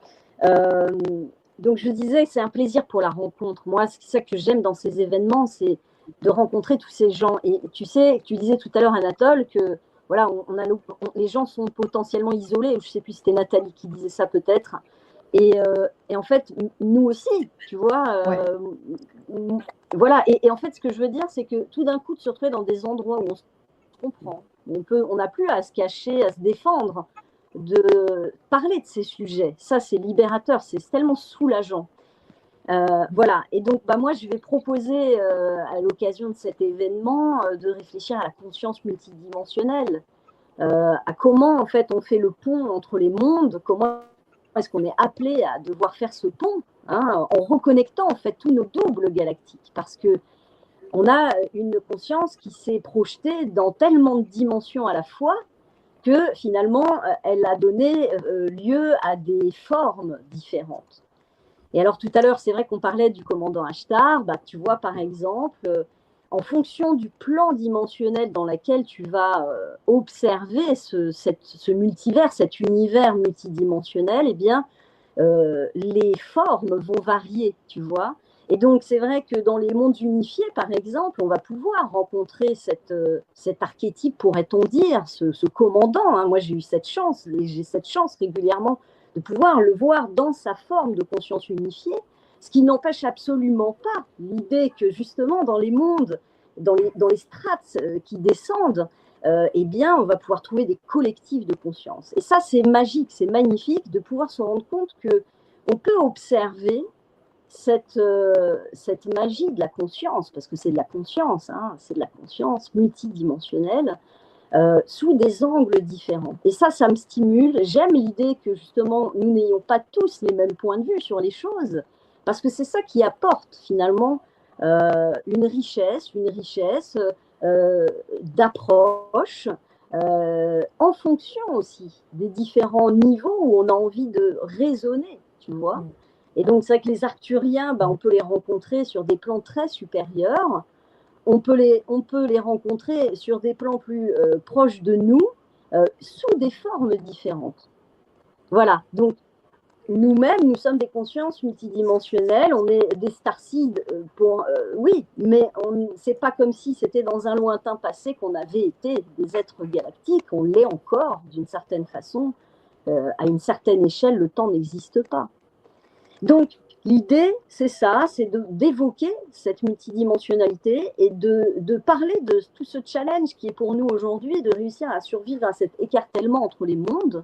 Donc je disais que c'est un plaisir pour la rencontre. Moi, c'est ça que j'aime dans ces événements, c'est de rencontrer tous ces gens. Et tu sais, tu disais tout à l'heure, Anatole, que voilà, les gens sont potentiellement isolés. Je ne sais plus si c'était Nathalie qui disait ça peut-être. Et en fait, nous aussi, tu vois. Voilà. Et en fait, ce que je veux dire, c'est que tout d'un coup, de se retrouver dans des endroits où on se comprend, on n'a plus à se cacher, à se défendre, de parler de ces sujets. Ça, c'est libérateur, c'est tellement soulageant. Voilà. Et donc, moi, je vais proposer, à l'occasion de cet événement, de réfléchir à la conscience multidimensionnelle, à comment, en fait, on fait le pont entre les mondes, comment est-ce qu'on est appelé à devoir faire ce pont, hein, en reconnectant, en fait, tous nos doubles galactiques, parce que on a une conscience qui s'est projetée dans tellement de dimensions à la fois que finalement, elle a donné lieu à des formes différentes. Et alors tout à l'heure, c'est vrai qu'on parlait du commandant Ashtar, tu vois par exemple, en fonction du plan dimensionnel dans lequel tu vas observer ce multivers, cet univers multidimensionnel, eh bien, les formes vont varier, tu vois. Et donc, c'est vrai que dans les mondes unifiés, par exemple, on va pouvoir rencontrer cet archétype, pourrait-on dire, ce commandant. Hein. Moi, j'ai eu cette chance, j'ai cette chance régulièrement de pouvoir le voir dans sa forme de conscience unifiée, ce qui n'empêche absolument pas l'idée que, justement, dans les mondes, dans les strates qui descendent, eh bien, on va pouvoir trouver des collectifs de conscience. Et ça, c'est magique, c'est magnifique de pouvoir se rendre compte qu'on peut observer cette magie de la conscience, parce que c'est de la conscience, hein, c'est de la conscience multidimensionnelle, sous des angles différents. Et ça me stimule. J'aime l'idée que justement, nous n'ayons pas tous les mêmes points de vue sur les choses, parce que c'est ça qui apporte finalement une richesse d'approche, en fonction aussi des différents niveaux où on a envie de raisonner, tu vois. Et donc, c'est vrai que les arcturiens, on peut les rencontrer sur des plans très supérieurs. On peut les rencontrer sur des plans plus proches de nous, sous des formes différentes. Voilà. Donc, nous-mêmes, nous sommes des consciences multidimensionnelles. On est des starseeds, oui, mais c'est pas comme si c'était dans un lointain passé qu'on avait été des êtres galactiques. On l'est encore, d'une certaine façon. À une certaine échelle, le temps n'existe pas. Donc, l'idée, c'est ça, c'est d'évoquer cette multidimensionnalité et de parler de tout ce challenge qui est pour nous aujourd'hui, de réussir à survivre à cet écartèlement entre les mondes,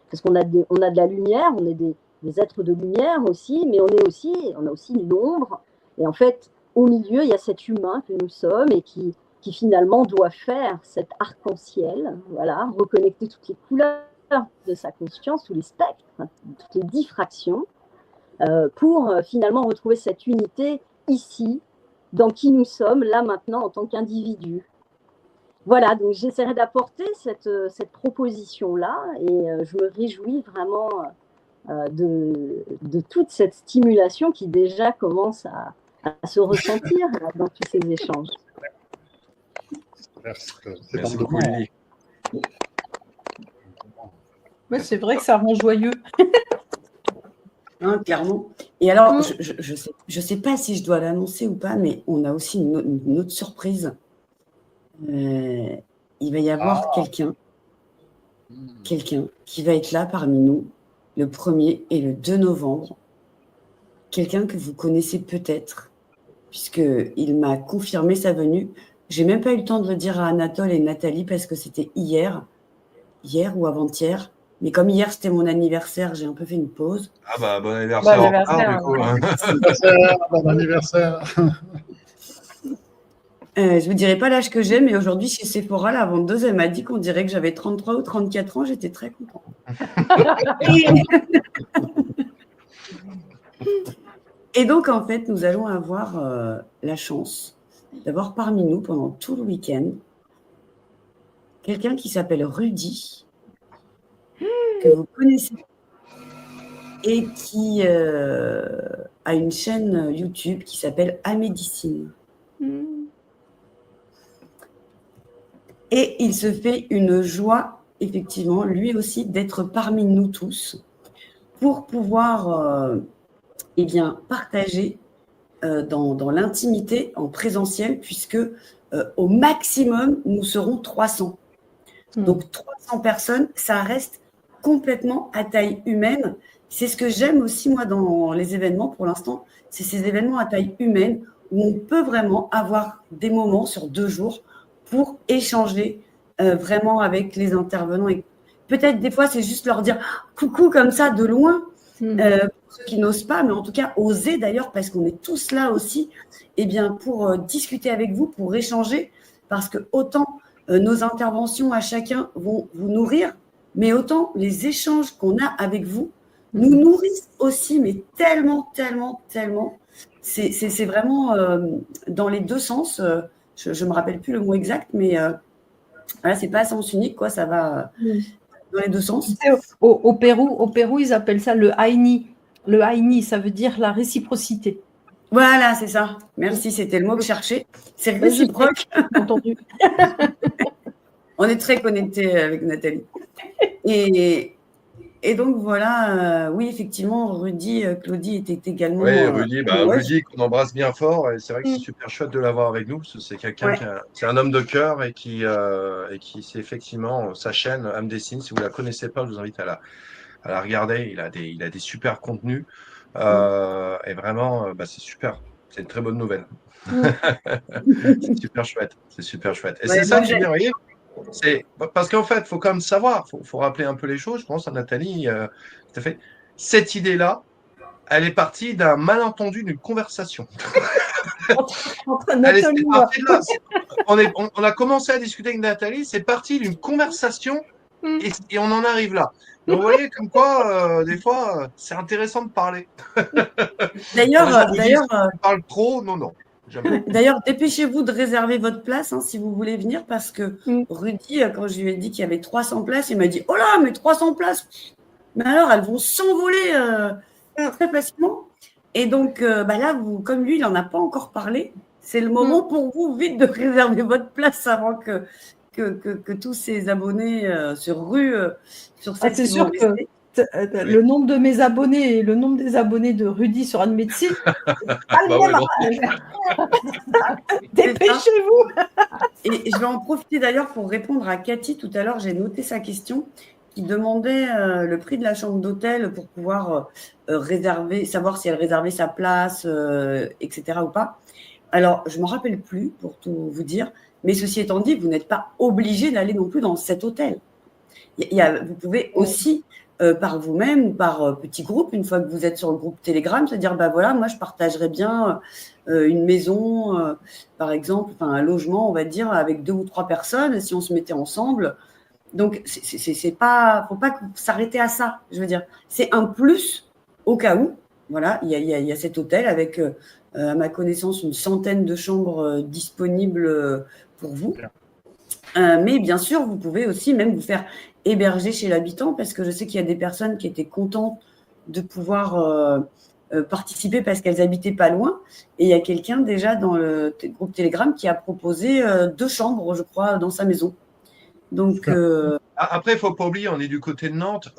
parce qu'on a de la lumière, on est des êtres de lumière aussi, mais on a aussi l'ombre, et en fait, au milieu, il y a cet humain que nous sommes et qui finalement doit faire cet arc-en-ciel, voilà, reconnecter toutes les couleurs de sa conscience, tous les spectres, toutes les diffractions, pour finalement retrouver cette unité ici, dans qui nous sommes, là maintenant, en tant qu'individus. Voilà, donc j'essaierai d'apporter cette proposition-là et je me réjouis vraiment de toute cette stimulation qui déjà commence à se ressentir dans tous ces échanges. Merci beaucoup, Lydie. Ouais, c'est vrai que ça rend joyeux. Hein, clairement. Et alors, je sais pas si je dois l'annoncer ou pas, mais on a aussi une autre surprise. Il va y avoir quelqu'un qui va être là parmi nous le 1er et le 2 novembre, quelqu'un que vous connaissez peut-être, puisqu'il m'a confirmé sa venue. J'ai même pas eu le temps de le dire à Anatole et Nathalie parce que c'était hier ou avant-hier. Mais comme hier, c'était mon anniversaire, j'ai un peu fait une pause. Ah bah, bon anniversaire en retard, du coup. Bon anniversaire. Je vous dirai pas l'âge que j'ai, mais aujourd'hui, chez Sephora, la vendeuse, elle m'a dit qu'on dirait que j'avais 33 ou 34 ans. J'étais très contente. Et donc, en fait, nous allons avoir la chance d'avoir parmi nous, pendant tout le week-end, quelqu'un qui s'appelle Rudy, que vous connaissez, et qui a une chaîne YouTube qui s'appelle Amédicine. Et il se fait une joie, effectivement, lui aussi, d'être parmi nous tous pour pouvoir eh bien, partager dans l'intimité en présentiel, puisque au maximum, nous serons 300. Donc 300 personnes, ça reste complètement à taille humaine. C'est ce que j'aime aussi, moi, dans les événements pour l'instant, c'est ces événements à taille humaine où on peut vraiment avoir des moments sur 2 jours pour échanger vraiment avec les intervenants. Et peut-être des fois, c'est juste leur dire coucou comme ça de loin, pour ceux qui n'osent pas, mais en tout cas, oser d'ailleurs, parce qu'on est tous là aussi, eh bien, pour discuter avec vous, pour échanger, parce que autant nos interventions à chacun vont vous nourrir, mais autant les échanges qu'on a avec vous nous nourrissent aussi, mais tellement, tellement, tellement. C'est vraiment dans les 2 sens. Je ne me rappelle plus le mot exact, mais voilà, c'est pas à sens unique, quoi. Ça va dans les 2 sens. Au Pérou, ils appellent ça le haini. Le haini, ça veut dire la réciprocité. Voilà, c'est ça. Merci, c'était le mot que je cherchais. C'est réciproque. Entendu. On est très connectés avec Nathalie. Et donc, voilà, oui, effectivement, Rudy, Claudie était également… Oui, Rudy, qu'on embrasse bien fort. Et c'est vrai que c'est super chouette de l'avoir avec nous, parce que c'est quelqu'un qui est un homme de cœur et qui c'est effectivement sa chaîne Âme des Signes. Si vous ne la connaissez pas, je vous invite à la regarder. Il a des super contenus. Et vraiment, c'est super. C'est une très bonne nouvelle. C'est super chouette. C'est super chouette. Et c'est ça qui est bien, vous voyez. Parce qu'en fait, il faut quand même savoir, faut rappeler un peu les choses. Je pense à Nathalie, tout à fait. Cette idée-là, elle est partie d'un malentendu, d'une conversation. Entre Nathalie on a commencé à discuter avec Nathalie, c'est parti d'une conversation et on en arrive là. Donc, vous voyez, comme quoi, des fois, c'est intéressant de parler. D'ailleurs, on parle trop, non. D'ailleurs, dépêchez-vous de réserver votre place si vous voulez venir, parce que Rudy, quand je lui ai dit qu'il y avait 300 places, il m'a dit « Oh là, mais 300 places, mais alors elles vont s'envoler très facilement. » Et donc là, comme lui, il n'en a pas encore parlé, c'est le moment pour vous vite de réserver votre place avant que tous ces abonnés se ruent sur cette… C'est sûr que le nombre de mes abonnés et le nombre des abonnés de Rudy sur Anne Médecine, dépêchez-vous. Et je vais en profiter d'ailleurs pour répondre à Cathy. Tout à l'heure, j'ai noté sa question qui demandait le prix de la chambre d'hôtel pour pouvoir réserver, savoir si elle réservait sa place, etc. ou pas. Alors, je ne m'en rappelle plus pour tout vous dire, mais ceci étant dit, vous n'êtes pas obligé d'aller non plus dans cet hôtel. Vous pouvez aussi, par vous-même ou par petit groupe, une fois que vous êtes sur le groupe Telegram, se dire, voilà, moi, je partagerais bien une maison, par exemple, un logement, on va dire, avec 2 ou 3 personnes, si on se mettait ensemble. Donc, c'est pas, faut pas s'arrêter à ça, je veux dire. C'est un plus au cas où. Voilà, il y a cet hôtel avec, à ma connaissance, une centaine de chambres disponibles pour vous. Mais bien sûr, vous pouvez aussi même vous faire héberger chez l'habitant, parce que je sais qu'il y a des personnes qui étaient contentes de pouvoir participer parce qu'elles habitaient pas loin. Et il y a quelqu'un déjà dans le groupe Telegram qui a proposé 2 chambres, je crois, dans sa maison. Donc, après, il ne faut pas oublier, on est du côté de Nantes,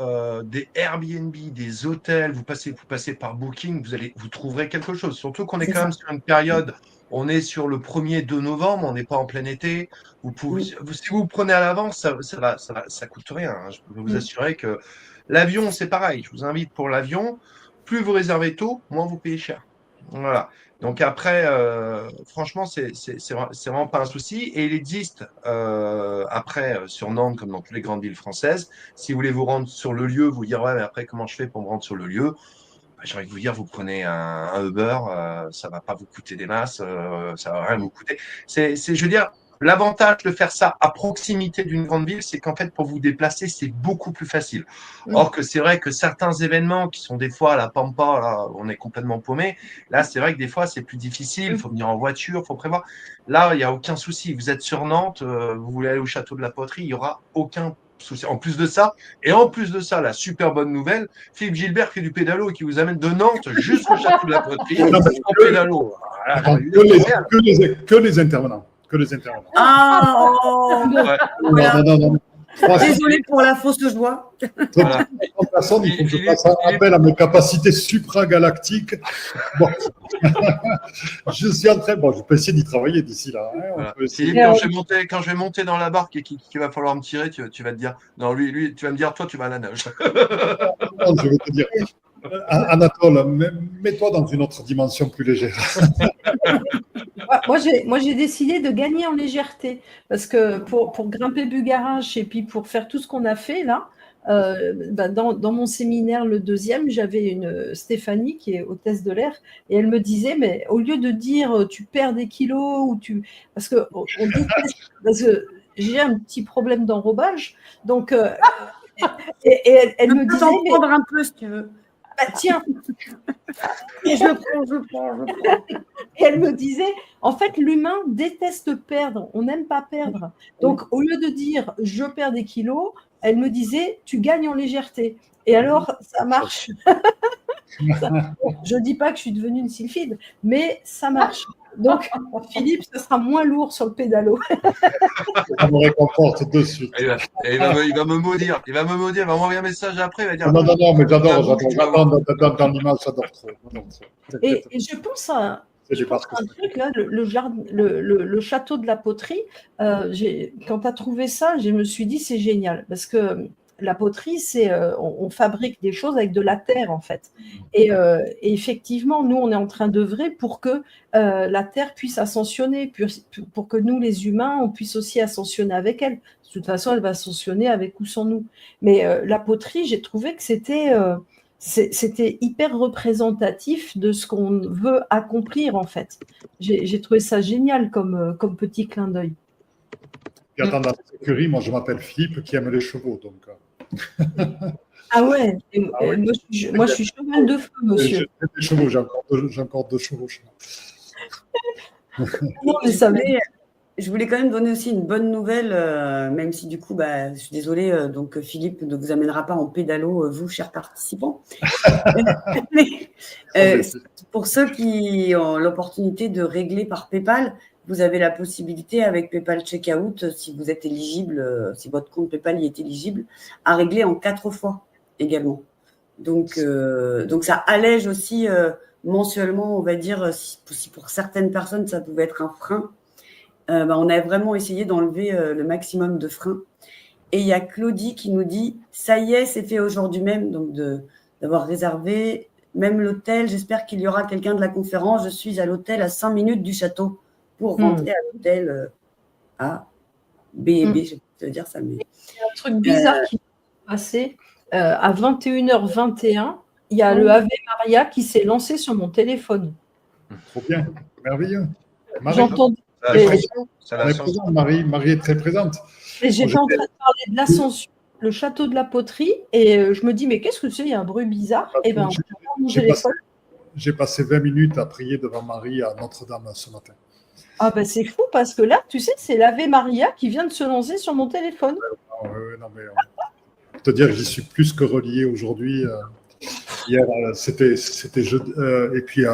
des Airbnb, des hôtels, vous passez par Booking, vous trouverez quelque chose. Surtout qu'on est quand même sur une période, on est sur le 1er 2 novembre, on n'est pas en plein été. Si vous prenez à l'avance, ça coûte rien. Je peux vous assurer que L'avion, c'est pareil. Je vous invite pour l'avion. Plus vous réservez tôt, moins vous payez cher. Voilà. Donc après, franchement, c'est vraiment pas un souci. Et il existe après sur Nantes, comme dans toutes les grandes villes françaises, si vous voulez vous rendre sur le lieu, vous dire ouais, mais après comment je fais pour me rendre sur le lieu? Bah, j'ai envie de vous dire, vous prenez un Uber, ça va pas vous coûter des masses, ça va rien vous coûter. Je veux dire, l'avantage de faire ça à proximité d'une grande ville, c'est qu'en fait, pour vous déplacer, c'est beaucoup plus facile. Or que c'est vrai que certains événements qui sont des fois à la Pampa, là, on est complètement paumé. Là, c'est vrai que des fois, c'est plus difficile. Il faut venir en voiture, il faut prévoir. Là, il n'y a aucun souci. Vous êtes sur Nantes, vous voulez aller au château de la Poterie, il n'y aura aucun souci. En plus de ça, la super bonne nouvelle, Philippe Gilbert fait du pédalo qui vous amène de Nantes jusqu'au château de la Poterie en pédalo. Voilà, Attends, que les intervenants. Que les intervenants. Ah, oh, ouais. voilà. Non. Désolé pour la fausse joie. Voilà. Personne, il faut que je fasse appel à mes capacités supragalactiques. Bon. Je suis en train. Bon, je peux essayer d'y travailler d'ici là. Hein. Voilà. Philippe, Quand je vais monter dans la barque et qu'il va falloir me tirer, tu vas te dire non, lui, tu vas me dire, toi, tu vas à la nage. Non, je vais te dire. Anatole, mets-toi dans une autre dimension plus légère. Moi, j'ai décidé de gagner en légèreté parce que pour grimper Bugarache et puis pour faire tout ce qu'on a fait là, dans mon séminaire, le 2e, j'avais une Stéphanie qui est hôtesse de l'air et elle me disait, mais au lieu de dire tu perds des kilos parce que j'ai un petit problème d'enrobage, donc et elle me disait, t'en prendre un peu si tu veux. Bah, tiens, je prends. Et elle me disait, en fait, l'humain déteste perdre, on n'aime pas perdre. Donc, au lieu de dire je perds des kilos, elle me disait tu gagnes en légèreté. Et alors, ça marche. Je ne dis pas que je suis devenue une sylphide, mais ça marche. Donc, Philippe, ce sera moins lourd sur le pédalo. Ça me réconforte de suite. Il va me maudire. Il va m'envoyer un message après. Il va dire Non, mais j'adore dans l'image, j'adore trop. Et je pense à un truc là, le château de la Poterie. Quand tu as trouvé ça, je me suis dit c'est génial parce que la poterie, c'est on fabrique des choses avec de la terre en fait. Et effectivement, nous on est en train d'œuvrer pour que la terre puisse ascensionner, pour que nous les humains on puisse aussi ascensionner avec elle. De toute façon, elle va ascensionner avec ou sans nous. Mais la poterie, j'ai trouvé que c'était hyper représentatif de ce qu'on veut accomplir en fait. J'ai trouvé ça génial comme petit clin d'œil. Et attends, dans cette écurie, moi je m'appelle Philippe qui aime les chevaux. Donc... Ah ouais, moi je suis cheval de feu, monsieur. J'ai encore deux chevaux chez moi. Non, mais ça je voulais quand même donner aussi une bonne nouvelle, même si du coup, je suis désolée, donc Philippe ne vous amènera pas en pédalo, vous, chers participants. Mais, pour ceux qui ont l'opportunité de régler par PayPal, vous avez la possibilité avec PayPal Checkout, si vous êtes éligible, si votre compte PayPal y est éligible, à régler en 4 fois également. Donc ça allège aussi mensuellement, on va dire, si pour certaines personnes ça pouvait être un frein. On a vraiment essayé d'enlever le maximum de freins. Et il y a Claudie qui nous dit « Ça y est, c'est fait aujourd'hui même, donc d'avoir réservé même l'hôtel. J'espère qu'il y aura quelqu'un de la conférence. Je suis à l'hôtel à 5 minutes du château pour rentrer à l'hôtel A, B et B. Je vais te dire ça. Mais... Il y a un truc bizarre qui s'est passé. À 21h21, il y a le Ave Maria qui s'est lancé sur mon téléphone. Trop bien, merveilleux. J'entends... Marie est très présente. J'étais en train de parler de l'Ascension, le château de la Poterie, et je me dis, mais qu'est-ce que c'est? Il y a un bruit bizarre. Et ben, j'ai passé 20 minutes à prier devant Marie à Notre-Dame ce matin. Ah ben c'est fou parce que là, tu sais, c'est l'Ave Maria qui vient de se lancer sur mon téléphone. Non, mais pour te dire, j'y suis plus que relié aujourd'hui. Hier, c'était jeudi, et puis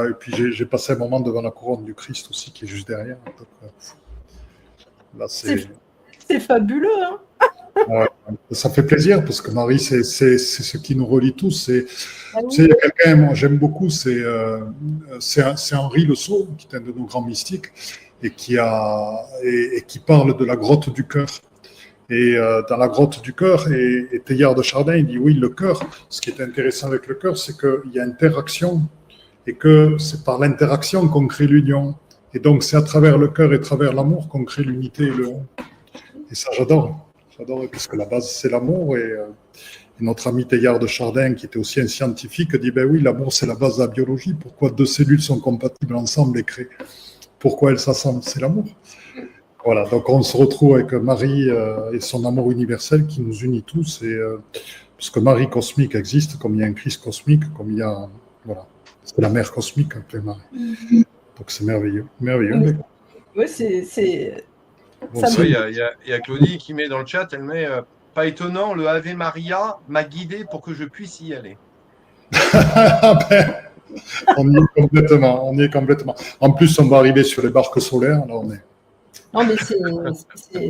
j'ai passé un moment devant la couronne du Christ aussi, qui est juste derrière. Donc, là, c'est fabuleux, hein. Ouais, ça fait plaisir parce que Marie, c'est ce qui nous relie tous. Il y a quelqu'un, moi j'aime beaucoup, c'est Henri Le Sceau, qui est un de nos grands mystiques, et qui parle de la grotte du cœur. Et dans la grotte du cœur, et Teilhard de Chardin, il dit oui, le cœur. Ce qui est intéressant avec le cœur, c'est qu'il y a interaction et que c'est par l'interaction qu'on crée l'union. Et donc, c'est à travers le cœur et à travers l'amour qu'on crée l'unité et le on. Et ça, j'adore. J'adore parce que la base, c'est l'amour. Et notre ami Teilhard de Chardin, qui était aussi un scientifique, dit ben oui, l'amour, c'est la base de la biologie. Pourquoi deux cellules sont compatibles ensemble et créent? Pourquoi elles s'assemblent? C'est l'amour. Voilà, donc on se retrouve avec Marie et son amour universel qui nous unit tous. Et, parce que Marie cosmique existe, comme il y a un Christ cosmique, comme il y a. Voilà, c'est la mère cosmique, appelée Marie. Donc c'est merveilleux. Merveilleux. Oui, c'est. Bon, Ça Oui, il y a Claudie qui met dans le chat, elle met pas étonnant, le Ave Maria m'a guidé pour que je puisse y aller. Ben, on y est complètement. On y est complètement. En plus, on va arriver sur les barques solaires. Là, on est. Non, mais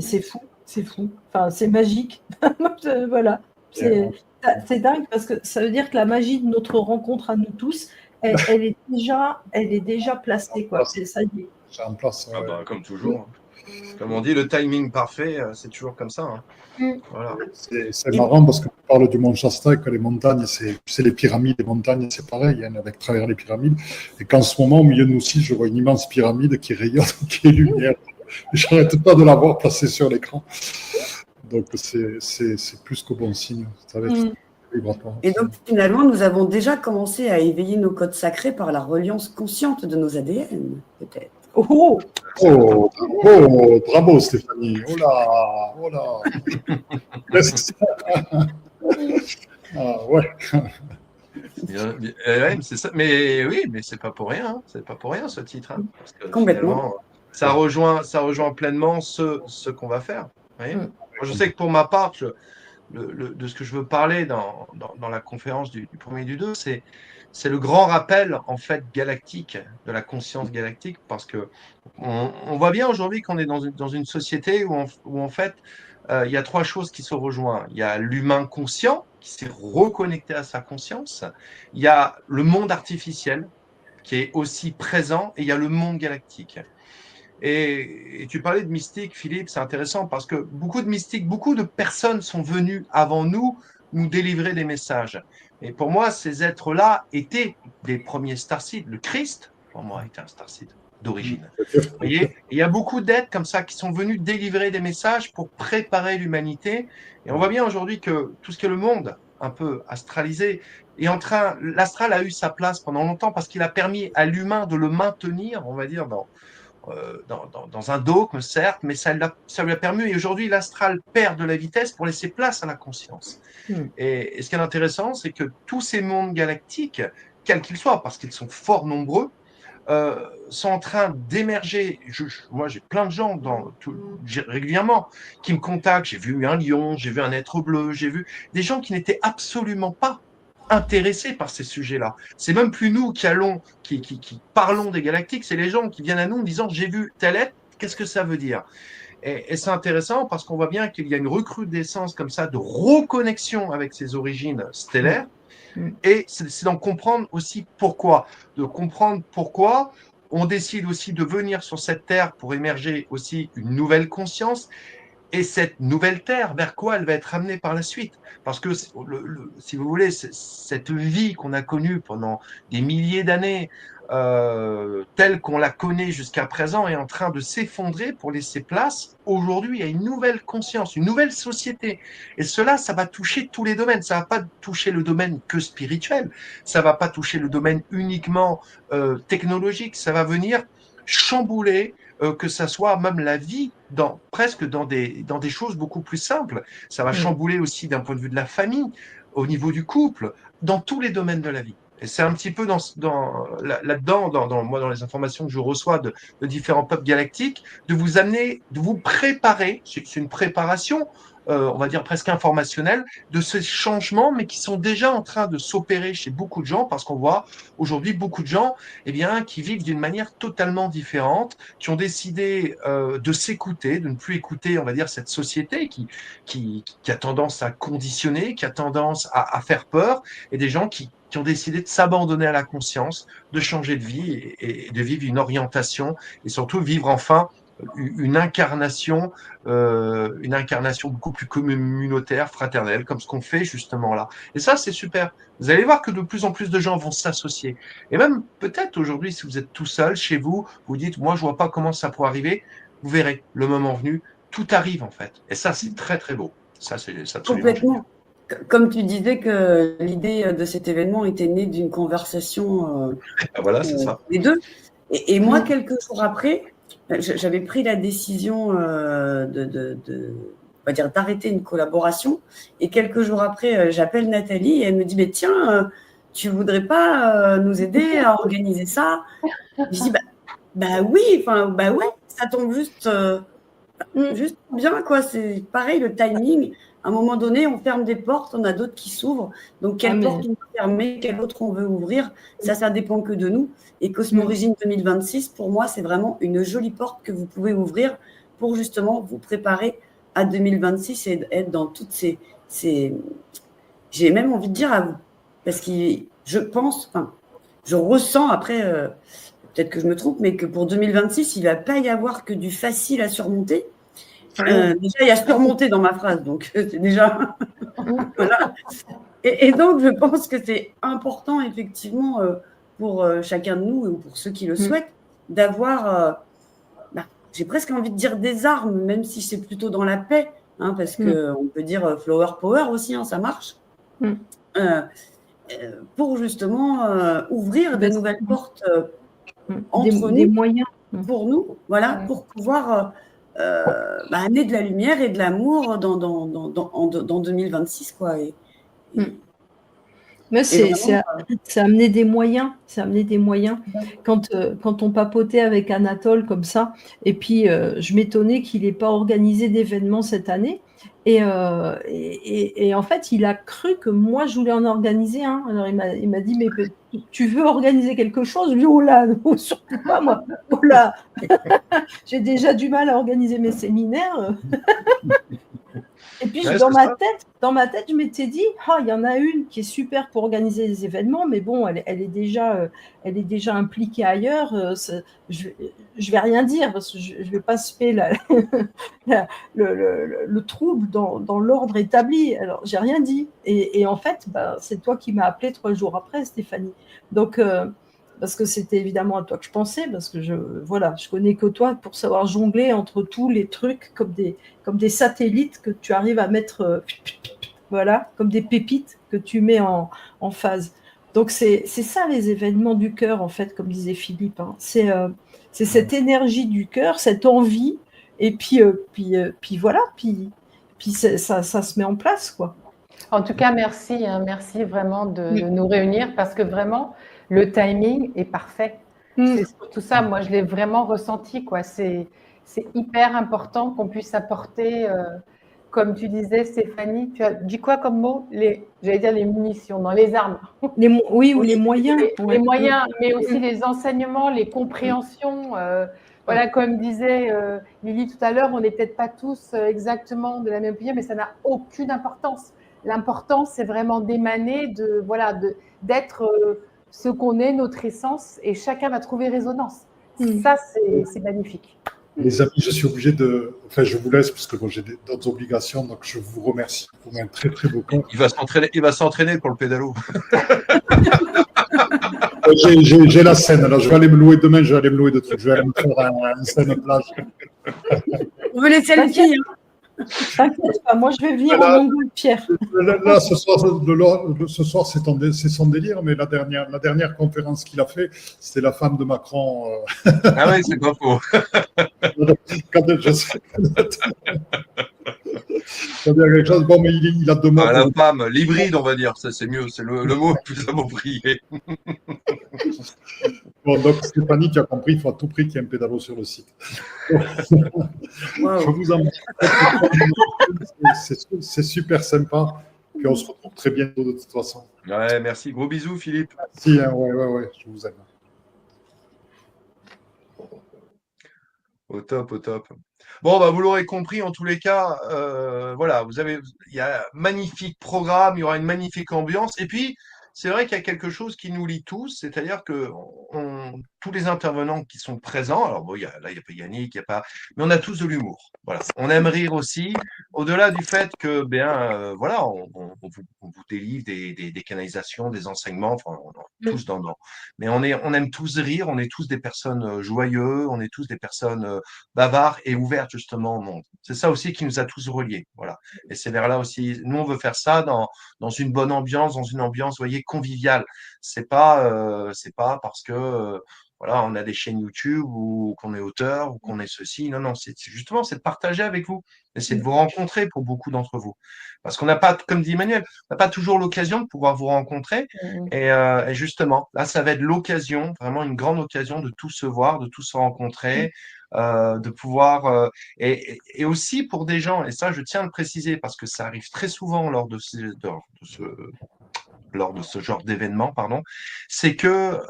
c'est fou, c'est fou. Enfin, c'est magique. Voilà. C'est dingue parce que ça veut dire que la magie de notre rencontre à nous tous, elle est déjà placée, quoi. Ça y est. C'est en place. Ah bah, comme toujours. Comme on dit, le timing parfait, c'est toujours comme ça. Hein. Voilà. C'est marrant parce qu'on parle du mont Shasta et que les montagnes, c'est les pyramides, les montagnes, c'est pareil, hein, avec travers les pyramides. Et qu'en ce moment, au milieu de nous aussi, je vois une immense pyramide qui rayonne, qui est lumière. J'arrête pas de la voir placée sur l'écran. Donc c'est plus qu'au bon signe. Ça va être vibratoire. Et donc finalement, nous avons déjà commencé à éveiller nos codes sacrés par la reliance consciente de nos ADN, peut-être. Oh, Bravo Stéphanie. Oh là. Ah ouais. C'est ça. Mais oui, mais c'est pas pour rien. Hein. C'est pas pour rien ce titre. Hein. Parce que Complètement. Ça rejoint pleinement ce qu'on va faire. Moi, je sais que pour ma part, de ce que je veux parler dans la conférence du 1er du 2, c'est le grand rappel en fait galactique, de la conscience galactique, parce que on voit bien aujourd'hui qu'on est dans une société où en fait il y a trois choses qui se rejoignent. Il y a l'humain conscient qui s'est reconnecté à sa conscience, il y a le monde artificiel qui est aussi présent, et il y a le monde galactique. Et tu parlais de mystiques, Philippe, c'est intéressant parce que beaucoup de mystiques, beaucoup de personnes sont venues avant nous délivrer des messages. Et pour moi, ces êtres-là étaient des premiers starseeds. Le Christ, pour moi, était un starseed d'origine. Vous voyez, il y a beaucoup d'êtres comme ça qui sont venus délivrer des messages pour préparer l'humanité. Et on voit bien aujourd'hui que tout ce qui est le monde, un peu astralisé, l'astral a eu sa place pendant longtemps parce qu'il a permis à l'humain de le maintenir, on va dire, dans un dogme, certes, mais ça lui a permis, et aujourd'hui, l'astral perd de la vitesse pour laisser place à la conscience. Et ce qui est intéressant, c'est que tous ces mondes galactiques, quels qu'ils soient, parce qu'ils sont fort nombreux, sont en train d'émerger. Moi, j'ai plein de gens régulièrement qui me contactent. J'ai vu un lion, j'ai vu un être bleu, j'ai vu des gens qui n'étaient absolument pas intéressés par ces sujets-là. C'est même plus nous qui parlons des galactiques, c'est les gens qui viennent à nous en disant j'ai vu tel être, qu'est-ce que ça veut dire? Et c'est intéressant parce qu'on voit bien qu'il y a une recrudescence comme ça de reconnexion avec ses origines stellaires. Et c'est d'en comprendre aussi pourquoi. De comprendre pourquoi on décide aussi de venir sur cette terre pour émerger aussi une nouvelle conscience. Et cette nouvelle terre, vers quoi elle va être amenée par la suite? Parce que, si vous voulez, cette vie qu'on a connue pendant des milliers d'années, telle qu'on la connaît jusqu'à présent, est en train de s'effondrer pour laisser place aujourd'hui à une nouvelle conscience, une nouvelle société. Et cela, ça va toucher tous les domaines. Ça va pas toucher le domaine que spirituel. Ça va pas toucher le domaine uniquement technologique. Ça va venir chambouler que ça soit même la vie presque dans des choses beaucoup plus simples. Ça va chambouler aussi d'un point de vue de la famille, au niveau du couple, dans tous les domaines de la vie. Et c'est un petit peu là-dedans, moi, dans les informations que je reçois de différents peuples galactiques, de vous amener, de vous préparer, c'est une préparation, on va dire presque informationnelle, de ces changements, mais qui sont déjà en train de s'opérer chez beaucoup de gens, parce qu'on voit aujourd'hui beaucoup de gens qui vivent d'une manière totalement différente, qui ont décidé de s'écouter, de ne plus écouter, on va dire, cette société qui a tendance à conditionner, qui a tendance à faire peur, et des gens qui ont décidé de s'abandonner à la conscience, de changer de vie et de vivre une orientation, et surtout vivre enfin une incarnation beaucoup plus communautaire, fraternelle, comme ce qu'on fait justement là. Et ça, c'est super. Vous allez voir que de plus en plus de gens vont s'associer. Et même peut-être aujourd'hui, si vous êtes tout seul chez vous, vous dites, moi, je vois pas comment ça pourrait arriver. Vous verrez, le moment venu, tout arrive en fait. Et ça, c'est très très beau. Ça, c'est absolument génial. Complètement. Comme tu disais que l'idée de cet événement était née d'une conversation Voilà, c'est ça. des deux. Et moi, quelques jours après, j'avais pris la décision on va dire, d'arrêter une collaboration. Et quelques jours après, j'appelle Nathalie et elle me dit, mais tiens, tu voudrais pas nous aider à organiser ça? Je dis, bah oui, bah ouais, ça tombe juste bien, quoi. C'est pareil, le timing. À un moment donné, on ferme des portes, on a d'autres qui s'ouvrent. Donc, quelle porte on veut fermer, quelle autre on veut ouvrir, ça dépend que de nous. Et Cosmorigine 2026, pour moi, c'est vraiment une jolie porte que vous pouvez ouvrir pour justement vous préparer à 2026 et être dans toutes ces j'ai même envie de dire à vous, parce que je pense, je ressens après, peut-être que je me trompe, mais que pour 2026, il ne va pas y avoir que du facile à surmonter. Déjà, il y a surmonter dans ma phrase, donc c'est déjà. Voilà. Et donc, je pense que c'est important, effectivement, pour chacun de nous ou pour ceux qui le souhaitent, d'avoir, j'ai presque envie de dire des armes, même si c'est plutôt dans la paix, parce qu'on peut dire flower power aussi, ça marche, pour justement ouvrir de nouvelles portes entre nous, moyens pour nous, voilà, pour pouvoir amener de la lumière et de l'amour dans 2026, quoi. Mais c'est amener des moyens. C'est amener des moyens. Quand on papotait avec Anatole comme ça, et puis je m'étonnais qu'il n'ait pas organisé d'événements cette année. Et en fait, il a cru que moi, je voulais en organiser un. Alors, il m'a dit, mais tu veux organiser quelque chose? Je lui ai dit, oh là, non, surtout pas moi. Oh là, j'ai déjà du mal à organiser mes séminaires. Et puis, dans ma tête, je m'étais dit, il y en a une qui est super pour organiser les événements, mais bon, elle est déjà impliquée ailleurs. Je vais rien dire parce que je vais pas spé le trouble dans l'ordre établi. Alors, j'ai rien dit. Et en fait, c'est toi qui m'as appelé 3 jours après, Stéphanie. Donc, parce que c'était évidemment à toi que je pensais, parce que je connais que toi pour savoir jongler entre tous les trucs comme des satellites que tu arrives à mettre, comme des pépites que tu mets en phase. Donc c'est ça les événements du cœur, en fait, comme disait Philippe. C'est cette énergie du cœur, cette envie, et puis voilà, puis ça se met en place, quoi. En tout cas, merci vraiment de nous réunir, parce que vraiment, le timing est parfait. C'est surtout ça, moi je l'ai vraiment ressenti, quoi. C'est hyper important qu'on puisse apporter, comme tu disais, Stéphanie, tu as dit quoi comme mot? J'allais dire les munitions, non, les armes. Les moyens. Les moyens, mais aussi les enseignements, les compréhensions. Voilà, comme disait Lily tout à l'heure, on n'est peut-être pas tous exactement de la même opinion, mais ça n'a aucune importance. L'important, c'est vraiment d'émaner, d'être ce qu'on est, notre essence, et chacun va trouver résonance. Ça, c'est magnifique. Les amis, je suis obligé je vous laisse parce que j'ai d'autres obligations, donc je vous remercie pour un très très beau camp. Il va s'entraîner pour le pédalo. J'ai la scène, alors je vais aller me louer demain, je vais aller me louer de trucs, je vais aller me faire une scène plage. On veut les selfies, T'inquiète pas, moi je vais venir en Montgolfière. Là, ce soir c'est son délire, mais la dernière conférence qu'il a fait, c'était la femme de Macron. Ah oui, c'est pas faux. Quelque chose, bon, mais il a deux mots. La femme, l'hybride, on va dire, ça c'est mieux, c'est le mot le plus approprié. Bon, donc Stéphanie, tu as compris, il faut à tout prix qu'il y ait un pédalo sur le site. Je vous en c'est super sympa. Puis on se retrouve très bientôt de toute façon. Ouais, merci. Gros bisous, Philippe. Merci, ouais, je vous aime. Au top, au top. Bon, vous l'aurez compris, en tous les cas, voilà, il y a un magnifique programme, il y aura une magnifique ambiance. Et puis, c'est vrai qu'il y a quelque chose qui nous lie tous, c'est-à-dire que tous les intervenants qui sont présents, alors bon, là, il n'y a pas Yannick, il y a pas, mais on a tous de l'humour. Voilà. On aime rire aussi, au-delà du fait que, voilà, on vous délivre des canalisations, des enseignements, enfin, on est tous mais on aime tous rire, on est tous des personnes joyeuses, on est tous des personnes bavardes et ouvertes justement au monde. C'est ça aussi qui nous a tous reliés. Voilà. Et c'est vers là aussi, nous, on veut faire ça dans une bonne ambiance, dans une ambiance, vous voyez, conviviale. C'est pas parce que voilà, on a des chaînes YouTube ou qu'on est auteur ou qu'on est ceci. Non, non, justement, c'est de partager avec vous et c'est de vous rencontrer pour beaucoup d'entre vous. Parce qu'on n'a pas, comme dit Emmanuel, on n'a pas toujours l'occasion de pouvoir vous rencontrer. Et justement, là, ça va être l'occasion, vraiment une grande occasion de tous se voir, de tous se rencontrer, de pouvoir et aussi pour des gens, et ça je tiens à le préciser parce que ça arrive très souvent lors de ce genre d'événement, pardon, c'est que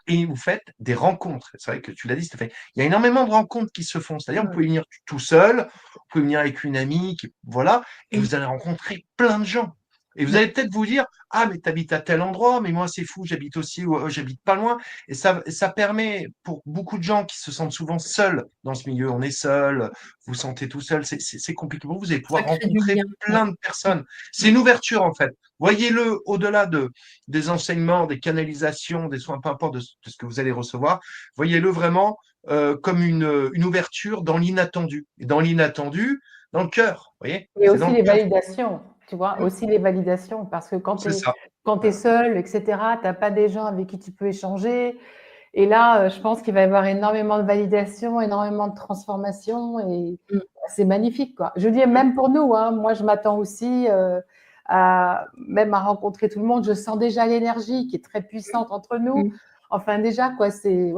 et vous faites des rencontres. C'est vrai que tu l'as dit, Stéphane. Il y a énormément de rencontres qui se font. C'est-à-dire, vous pouvez venir tout seul, vous pouvez venir avec une amie, voilà, et vous allez rencontrer plein de gens. Et vous allez peut-être vous dire, ah, mais tu habites à tel endroit, mais moi, c'est fou, j'habite aussi, ou j'habite pas loin. Et ça permet, pour beaucoup de gens qui se sentent souvent seuls dans ce milieu, on est seul, vous vous sentez tout seul, c'est compliqué pour vous, vous allez pouvoir rencontrer plein de personnes. C'est une ouverture, en fait. Voyez-le au-delà des enseignements, des canalisations, des soins, peu importe de ce que vous allez recevoir, voyez-le vraiment comme une ouverture dans l'inattendu. Et dans l'inattendu, dans le cœur, vous voyez. Et aussi les validations, tu vois, aussi les validations, parce que quand tu es seul, etc., tu n'as pas des gens avec qui tu peux échanger. Et là, je pense qu'il va y avoir énormément de validation, énormément de transformation, et c'est magnifique, quoi. Je dis, même pour nous, hein, moi, je m'attends aussi même à rencontrer tout le monde. Je sens déjà l'énergie qui est très puissante entre nous. Enfin, déjà, quoi, c'est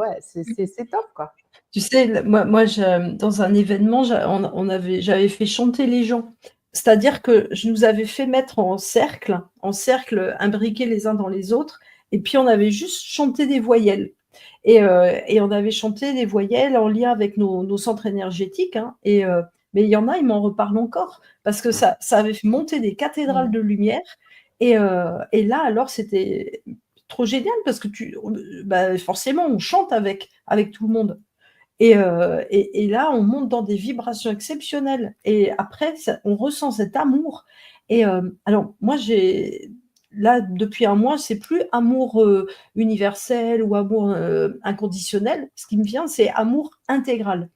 top, quoi. Tu sais, moi dans un événement, j'avais fait chanter les gens. C'est-à-dire que je nous avais fait mettre en cercle, imbriqués les uns dans les autres, et puis on avait juste chanté des voyelles. Et on avait chanté des voyelles en lien avec nos centres énergétiques. Hein, mais il y en a, ils m'en reparlent encore, parce que ça avait fait monter des cathédrales de lumière. Et là, alors, c'était trop génial, parce que forcément, on chante avec tout le monde. Et là, on monte dans des vibrations exceptionnelles. Et après, on ressent cet amour. Et alors, moi, là, depuis un mois, c'est plus amour universel ou amour inconditionnel. Ce qui me vient, c'est amour intégral.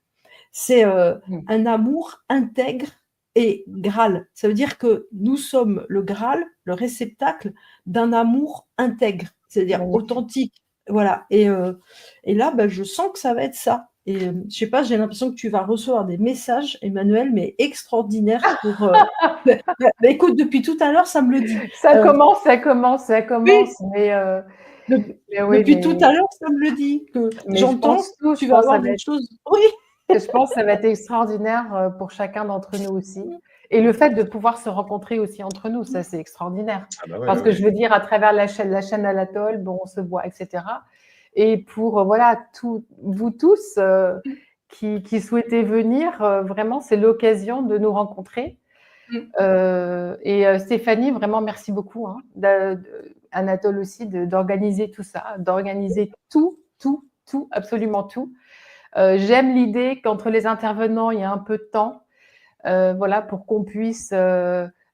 C'est un amour intègre et Graal. Ça veut dire que nous sommes le Graal, le réceptacle d'un amour intègre, c'est-à-dire authentique. Voilà. Et là, je sens que ça va être ça. Et je sais pas, j'ai l'impression que tu vas recevoir des messages, Emmanuel, mais extraordinaires pour. Écoute, depuis tout à l'heure, ça me le dit. Ça commence. Oui. Depuis tout à l'heure, ça me le dit. Que j'entends que tu vas avoir des choses. Oui. Je pense que ça va être extraordinaire pour chacun d'entre nous aussi. Et le fait de pouvoir se rencontrer aussi entre nous, ça, c'est extraordinaire. Parce que je veux dire, à travers la chaîne Alatol, on se voit, etc. Et pour vous tous qui souhaitez venir, vraiment, c'est l'occasion de nous rencontrer. Et Stéphanie, vraiment, merci beaucoup. Hein, Anatole aussi, d'organiser tout ça, d'organiser tout, absolument tout. J'aime l'idée qu'entre les intervenants, il y a un peu de temps, pour qu'on puisse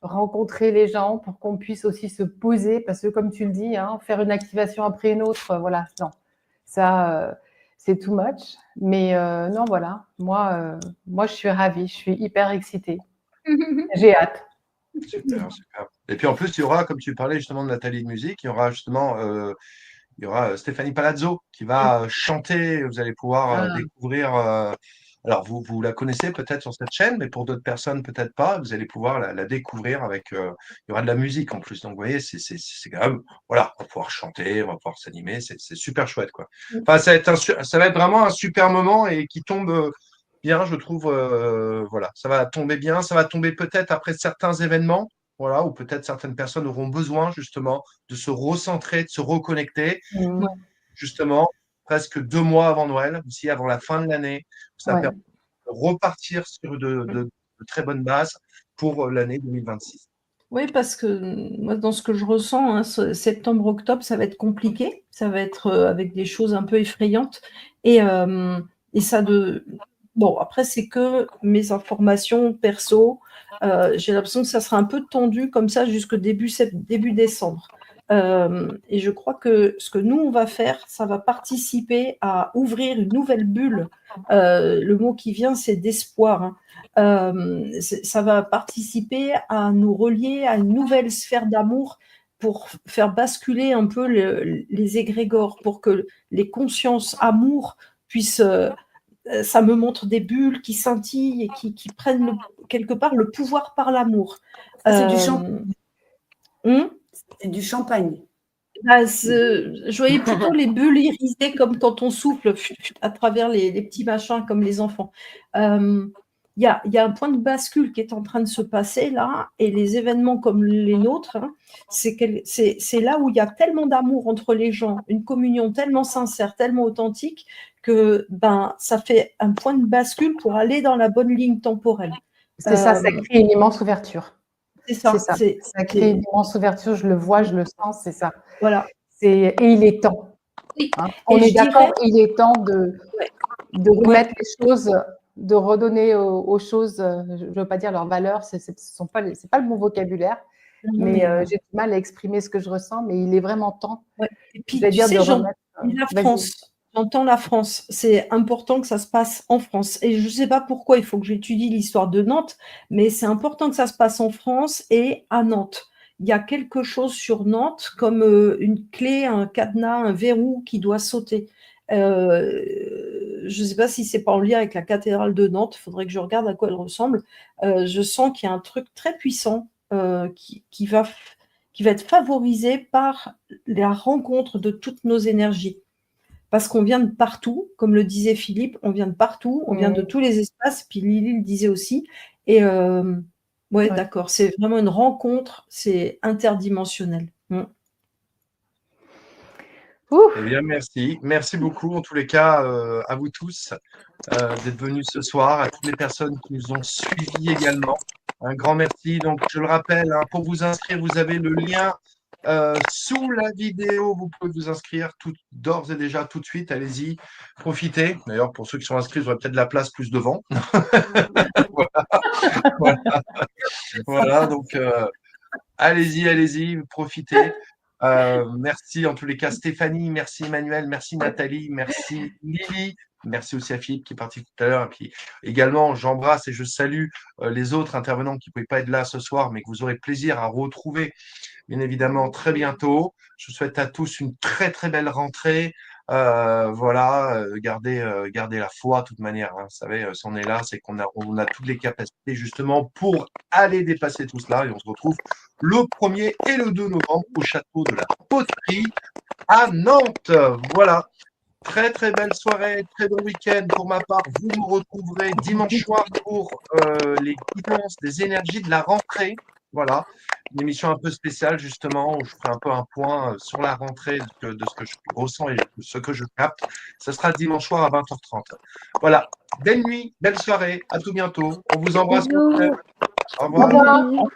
rencontrer les gens, pour qu'on puisse aussi se poser, parce que comme tu le dis, hein, faire une activation après une autre, non. Ça, c'est too much. Mais non, voilà. Moi, je suis ravie. Je suis hyper excitée. J'ai hâte. Super. Et puis en plus, il y aura, comme tu parlais justement de l'atelier de musique, il y aura justement Stéphanie Palazzo qui va chanter. Vous allez pouvoir découvrir. Alors, vous la connaissez peut-être sur cette chaîne, mais pour d'autres personnes, peut-être pas. Vous allez pouvoir la découvrir avec. Il y aura de la musique en plus. Donc, vous voyez, c'est quand même. Voilà, on va pouvoir chanter, on va pouvoir s'animer. C'est super chouette, quoi. Enfin, ça va être vraiment un super moment et qui tombe bien, je trouve. Voilà, ça va tomber bien. Ça va tomber peut-être après certains événements. Voilà, ou peut-être certaines personnes auront besoin justement de se recentrer, de se reconnecter. Justement, presque 2 mois avant Noël, aussi avant la fin de l'année. Ça permet de repartir sur de très bonnes bases pour l'année 2026. Oui, parce que moi, dans ce que je ressens, hein, septembre-octobre, ça va être compliqué. Ça va être avec des choses un peu effrayantes. Et ça de. Bon, après, c'est que mes informations perso. J'ai l'impression que ça sera un peu tendu comme ça jusqu'au début décembre. Et je crois que ce que nous, on va faire, ça va participer à ouvrir une nouvelle bulle. Le mot qui vient, c'est d'espoir, hein. Ça va participer à nous relier à une nouvelle sphère d'amour pour faire basculer un peu les égrégores, pour que les consciences amour puissent. Ça me montre des bulles qui scintillent et qui prennent quelque part le pouvoir par l'amour. C'est du champagne. Hum C'est du champagne. je voyais plutôt les bulles irisées comme quand on souffle à travers les petits machins comme les enfants. Il y a un point de bascule qui est en train de se passer là, et les événements comme les nôtres, hein, c'est là où il y a tellement d'amour entre les gens, une communion tellement sincère, tellement authentique, que ça fait un point de bascule pour aller dans la bonne ligne temporelle. C'est ça crée une immense ouverture. C'est ça. Ça crée une immense ouverture, je le vois, je le sens, c'est ça. Voilà. Et il est temps. Oui. Hein. On est d'accord, il est temps de remettre les choses, de redonner aux choses, je ne veux pas dire leur valeur, c'est pas le bon vocabulaire, mais j'ai du mal à exprimer ce que je ressens, mais il est vraiment temps. Ouais. Et puis, la France. J'entends la France. C'est important que ça se passe en France. Et je ne sais pas pourquoi, il faut que j'étudie l'histoire de Nantes, mais c'est important que ça se passe en France et à Nantes. Il y a quelque chose sur Nantes comme une clé, un cadenas, un verrou qui doit sauter. Je ne sais pas si c'est pas en lien avec la cathédrale de Nantes. Il faudrait que je regarde à quoi elle ressemble. Je sens qu'il y a un truc très puissant qui va être favorisé par la rencontre de toutes nos énergies. Parce qu'on vient de partout, comme le disait Philippe, on vient de partout, on vient de tous les espaces, puis Lily le disait aussi. Et d'accord, c'est vraiment une rencontre, c'est interdimensionnel. Eh bien, merci. Merci beaucoup, en tous les cas, à vous tous d'être venus ce soir, à toutes les personnes qui nous ont suivis également. Un grand merci. Donc, je le rappelle, hein, pour vous inscrire, vous avez le lien sous la vidéo. Vous pouvez vous inscrire d'ores et déjà tout de suite. Allez-y, profitez. D'ailleurs, pour ceux qui sont inscrits, vous aurez peut-être de la place plus devant. Voilà. Donc, allez-y, profitez. Merci en tous les cas Stéphanie, merci Emmanuel, merci Nathalie, merci Lily, merci aussi à Philippe qui est parti tout à l'heure. Et puis également, j'embrasse et je salue les autres intervenants qui ne pouvaient pas être là ce soir, mais que vous aurez plaisir à retrouver bien évidemment très bientôt. Je vous souhaite à tous une très très belle rentrée. Gardez la foi de toute manière. Hein. Vous savez, si on est là, c'est qu'on a toutes les capacités justement pour aller dépasser tout cela. Et on se retrouve le 1er et le 2 novembre au château de la Poterie à Nantes. Voilà. Très très belle soirée, très bon week-end pour ma part. Vous me retrouverez dimanche soir pour les guidances des énergies de la rentrée. Voilà, une émission un peu spéciale justement où je ferai un peu un point sur la rentrée de ce que je ressens et ce que je capte. Ce sera dimanche soir à 20h30. Voilà, belle nuit, belle soirée, à tout bientôt. On vous embrasse. Bisous. Au revoir. Bisous.